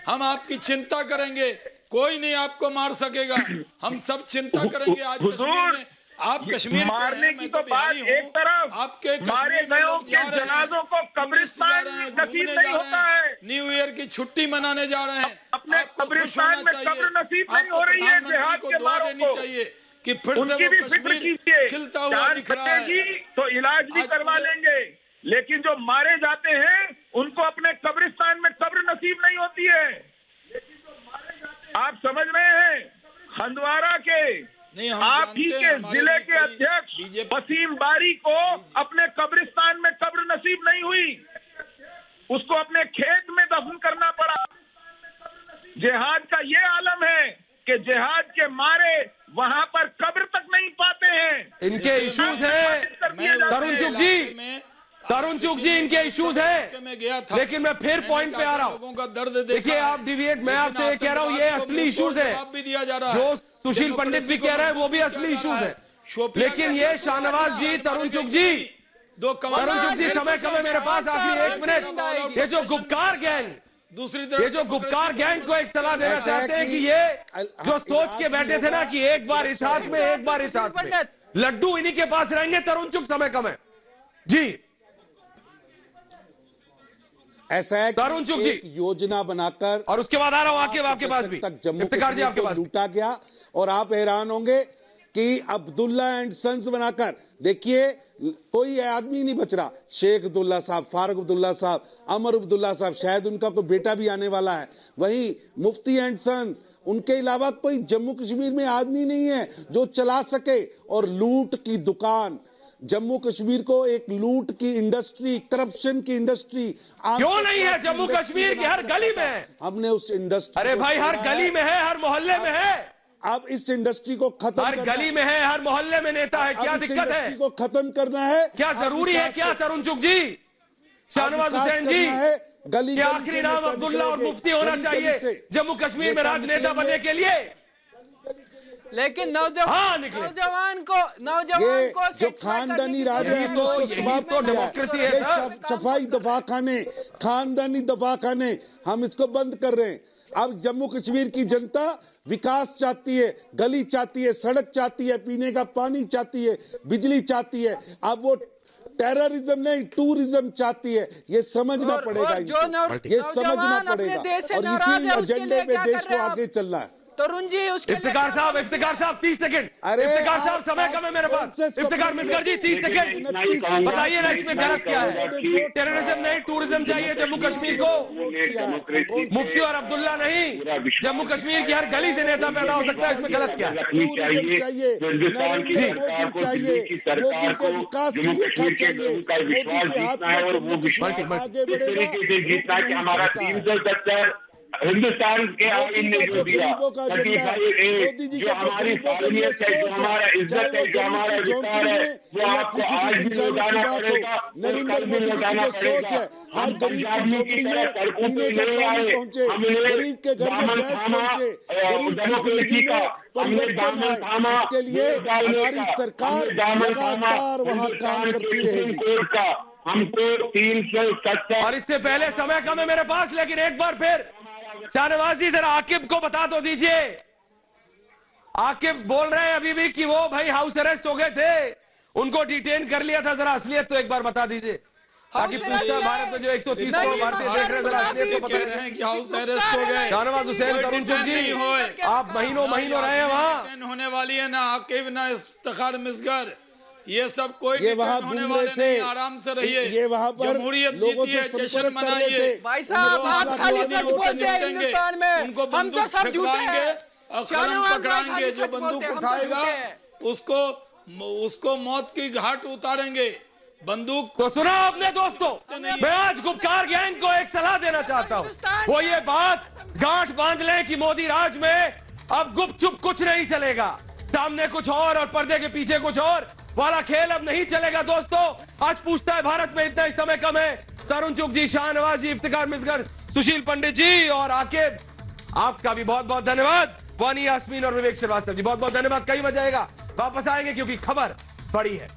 Speaker 5: हम आपकी चिंता करेंगे, कोई नहीं आपको मार सकेगा। हम सब चिंता करेंगे। आज कश्मीर में आप कश्मीर
Speaker 8: मारने की तो बात एक तरफ,
Speaker 5: आपके
Speaker 8: मारे गयों के जनाजों को कब्रिस्तान नसीब नहीं होता है।
Speaker 5: न्यू ईयर की छुट्टी मनाने जा रहे हैं,
Speaker 8: अपने कब्रिस्तान में कब्र नसीब नहीं हो रही है। जिहाद के
Speaker 5: दुआ देनी चाहिए कि फिर से वो कश्मीर खिलता हुआ दिख रहा है।
Speaker 8: तो इलाज भी करवा लेंगे, लेकिन जो मारे जाते हैं उनको अपने कब्रिस्तान में कब्र नसीब नहीं होती है। आप समझ रहे हैं? हंदवाड़ा के आप ही के जिले के अध्यक्ष वसीम बारी को अपने कब्रिस्तान में कब्र नसीब नहीं हुई, उसको अपने खेत में दफन करना पड़ा। जिहाद का ये आलम है कि जिहाद के मारे वहां पर कब्र तक नहीं पाते हैं।
Speaker 1: इनके इश्यूज है तरुण चुग जी, इनके इश्यूज है। लेकिन मैं फिर पॉइंट पे आ रहा हूँ। देखिए आप डिविएट, मैं आपसे ये कह रहा हूँ, ये असली इश्यूज है। जो सुशील पंडित भी कह रहे हैं वो भी असली इश्यूज है। लेकिन ये शाहनवाज जी, तरुण चुग जी, समय मेरे पास आखिरी 1 मिनट। ये जो गुपकार गैंग, ये जो गुपकार गैंग को एक सलाह देना चाहते हैं कि ये जो सोच के बैठे थे ना कि एक बार इस हाथ में, एक बार इस हाथ में, लड्डू इन्हीं के पास रहेंगे। तरुण चुग समय कम है जी।
Speaker 7: ऐसा है
Speaker 1: तरुण चुग
Speaker 7: एक योजना बनाकर,
Speaker 1: और उसके बाद आ रहा हूं आके आपके पास भी
Speaker 7: तक जम्मू
Speaker 1: इफ्तिखार जी आपके
Speaker 7: को
Speaker 1: पास
Speaker 7: लूटा गया। और आप हैरान होंगे कि अब्दुल्ला एंड सन्स बनाकर, देखिए कोई आदमी नहीं बच रहा। शेख अब्दुल्ला साहब, फारूक अब्दुल्ला साहब, अमर अब्दुल्ला साहब, शायद उनका कोई बेटा भी आने वाला है। वहीं मुफ्ती एंड सन्स, उनके अलावा कोई जम्मू कश्मीर में आदमी नहीं है जो चला सके। और लूट की दुकान, जम्मू कश्मीर को एक लूट की इंडस्ट्री, करप्शन की इंडस्ट्री
Speaker 1: क्यों नहीं है? जम्मू कश्मीर की हर गली में है।
Speaker 7: हमने उस इंडस्ट्री,
Speaker 1: अरे भाई हर गली में है, हर मोहल्ले में है।
Speaker 7: अब इस इंडस्ट्री को खत्म
Speaker 1: हर
Speaker 7: करना
Speaker 1: गली में है, हर मोहल्ले में नेता है, क्या
Speaker 7: अब इस
Speaker 1: दिक्कत है?
Speaker 7: इंडस्ट्री को खत्म करना है।
Speaker 1: क्या जरूरी है क्या तरुण चुग जी, शाहनवाज हुसैन जी,
Speaker 7: गली
Speaker 1: क्या आखिरी नाम अब्दुल्ला और मुफ्ती होना चाहिए जम्मू कश्मीर में राजनेता बनने के लिए?
Speaker 10: लेकिन नौजवान को
Speaker 7: जो खानदानी राज है हमने उसको समाप्त
Speaker 1: तो
Speaker 7: किया
Speaker 1: डेमोक्रेसी है
Speaker 7: है।
Speaker 1: सर।
Speaker 7: सफाई दवाखाने, खानदानी दवाखाने हम इसको बंद कर रहे हैं। अब जम्मू कश्मीर की जनता विकास चाहती है, गली चाहती है, सड़क चाहती है, पीने का पानी चाहती है, बिजली चाहती है। अब वो टेररिज्म नहीं, टूरिज्म चाहती है। ये समझना पड़ेगा, ये समझना पड़ेगा और इसी एजेंडे पे देश को आगे चलना है।
Speaker 10: तरुण जी उसके
Speaker 1: इफ्तिकार साहब 30 सेकंड। इफ्तिकार साहब समय कम है मेरे पास। इफ्तिकार मिसगर जी 30 सेकंड बताइए ना, इसमें गलत क्या है? टेररिज्म नहीं, टूरिज्म चाहिए जम्मू कश्मीर को, मुफ्ती और अब्दुल्ला नहीं। जम्मू कश्मीर की हर गली से नेता पैदा हो सकता है, इसमें गलत क्या है?
Speaker 7: चाहिए, हिंदुस्तान की सरकार को दिल्ली सरकार को विकास के लिए चाहिए, विश्वास जीतना है और वो विश्वास इस तरीके से जीतना कि हमारा 370 हिंदुस्तान के आईन ने जो दिया, जो हमारी काबिलियत है, जो हमारा इज्जत है, जो हमारा विकार है, वो आपको आज भी लौटाना पड़ेगा, कल भी लौटाना पड़ेगा। हम पंजाबी की तरह सड़कों पे नहीं आए, हमने दामन थामा डेमोक्रेसी का, हमने दामन थामा हमारी सरकार लगातार वहाँ काम करती रहेगी। कोर्ट का हमको 370
Speaker 1: और इससे पहले समय कम है मेरे पास, लेकिन एक बार फिर शाहनवाज जी जरा आकिब को बता तो दीजिए। आकिब बोल रहे हैं अभी भी कि वो भाई हाउस अरेस्ट हो गए थे, उनको डिटेन कर लिया था। जरा असलियत तो एक बार बता दीजिए ताकि पूछता भारत में जो 130 करोड़ भारतीय देख रहे हैं, जरा असलियत तो बता रहे हैं।
Speaker 5: हाउस अरेस्ट हो गए
Speaker 1: शाहनवाज हुसैन, तरुण चुग जी, आप महीनों रहे हैं वहाँ।
Speaker 5: होने वाली है ना आकिब ना इफ्तिखार मिसगर, ये सब कोई
Speaker 7: ये वहाँ
Speaker 5: होने वाले नहीं। आराम से रहिए,
Speaker 7: ये वहाँ पर
Speaker 5: जमहूरियत
Speaker 7: लोगों
Speaker 5: जीती है,
Speaker 7: से
Speaker 5: जश्न
Speaker 7: संपर्क कर
Speaker 5: मनाइए।
Speaker 7: रहे थे।
Speaker 10: भाई साहब आप खाली सच बोलते हैं हिंदुस्तान में, हम तो सब झूठे हैं।
Speaker 5: शाहनवाज पकड़ाएंगे, जो बंदूक उठाएगा उसको मौत की घाट उतारेंगे। बंदूक
Speaker 1: तो सुना आपने दोस्तों, मैं आज गुप्कार गैंग को एक सलाह देना चाहता हूँ। वो ये बात गांठ बांध लें कि मोदी राज में अब गुपचुप कुछ नहीं चलेगा, सामने कुछ और पर्दे के पीछे कुछ और वाला खेल अब नहीं चलेगा दोस्तों। आज पूछता है भारत में इतना ही समय कम है। तरुण चुग जी, शाहनवाज जी, इफ्तिकार मिसगर, सुशील पंडित जी और आकिब, आपका भी बहुत बहुत धन्यवाद। वानी यास्मीन और विवेक श्रीवास्तव जी बहुत बहुत धन्यवाद। कई बजाएगा, वापस आएंगे क्योंकि खबर बड़ी है।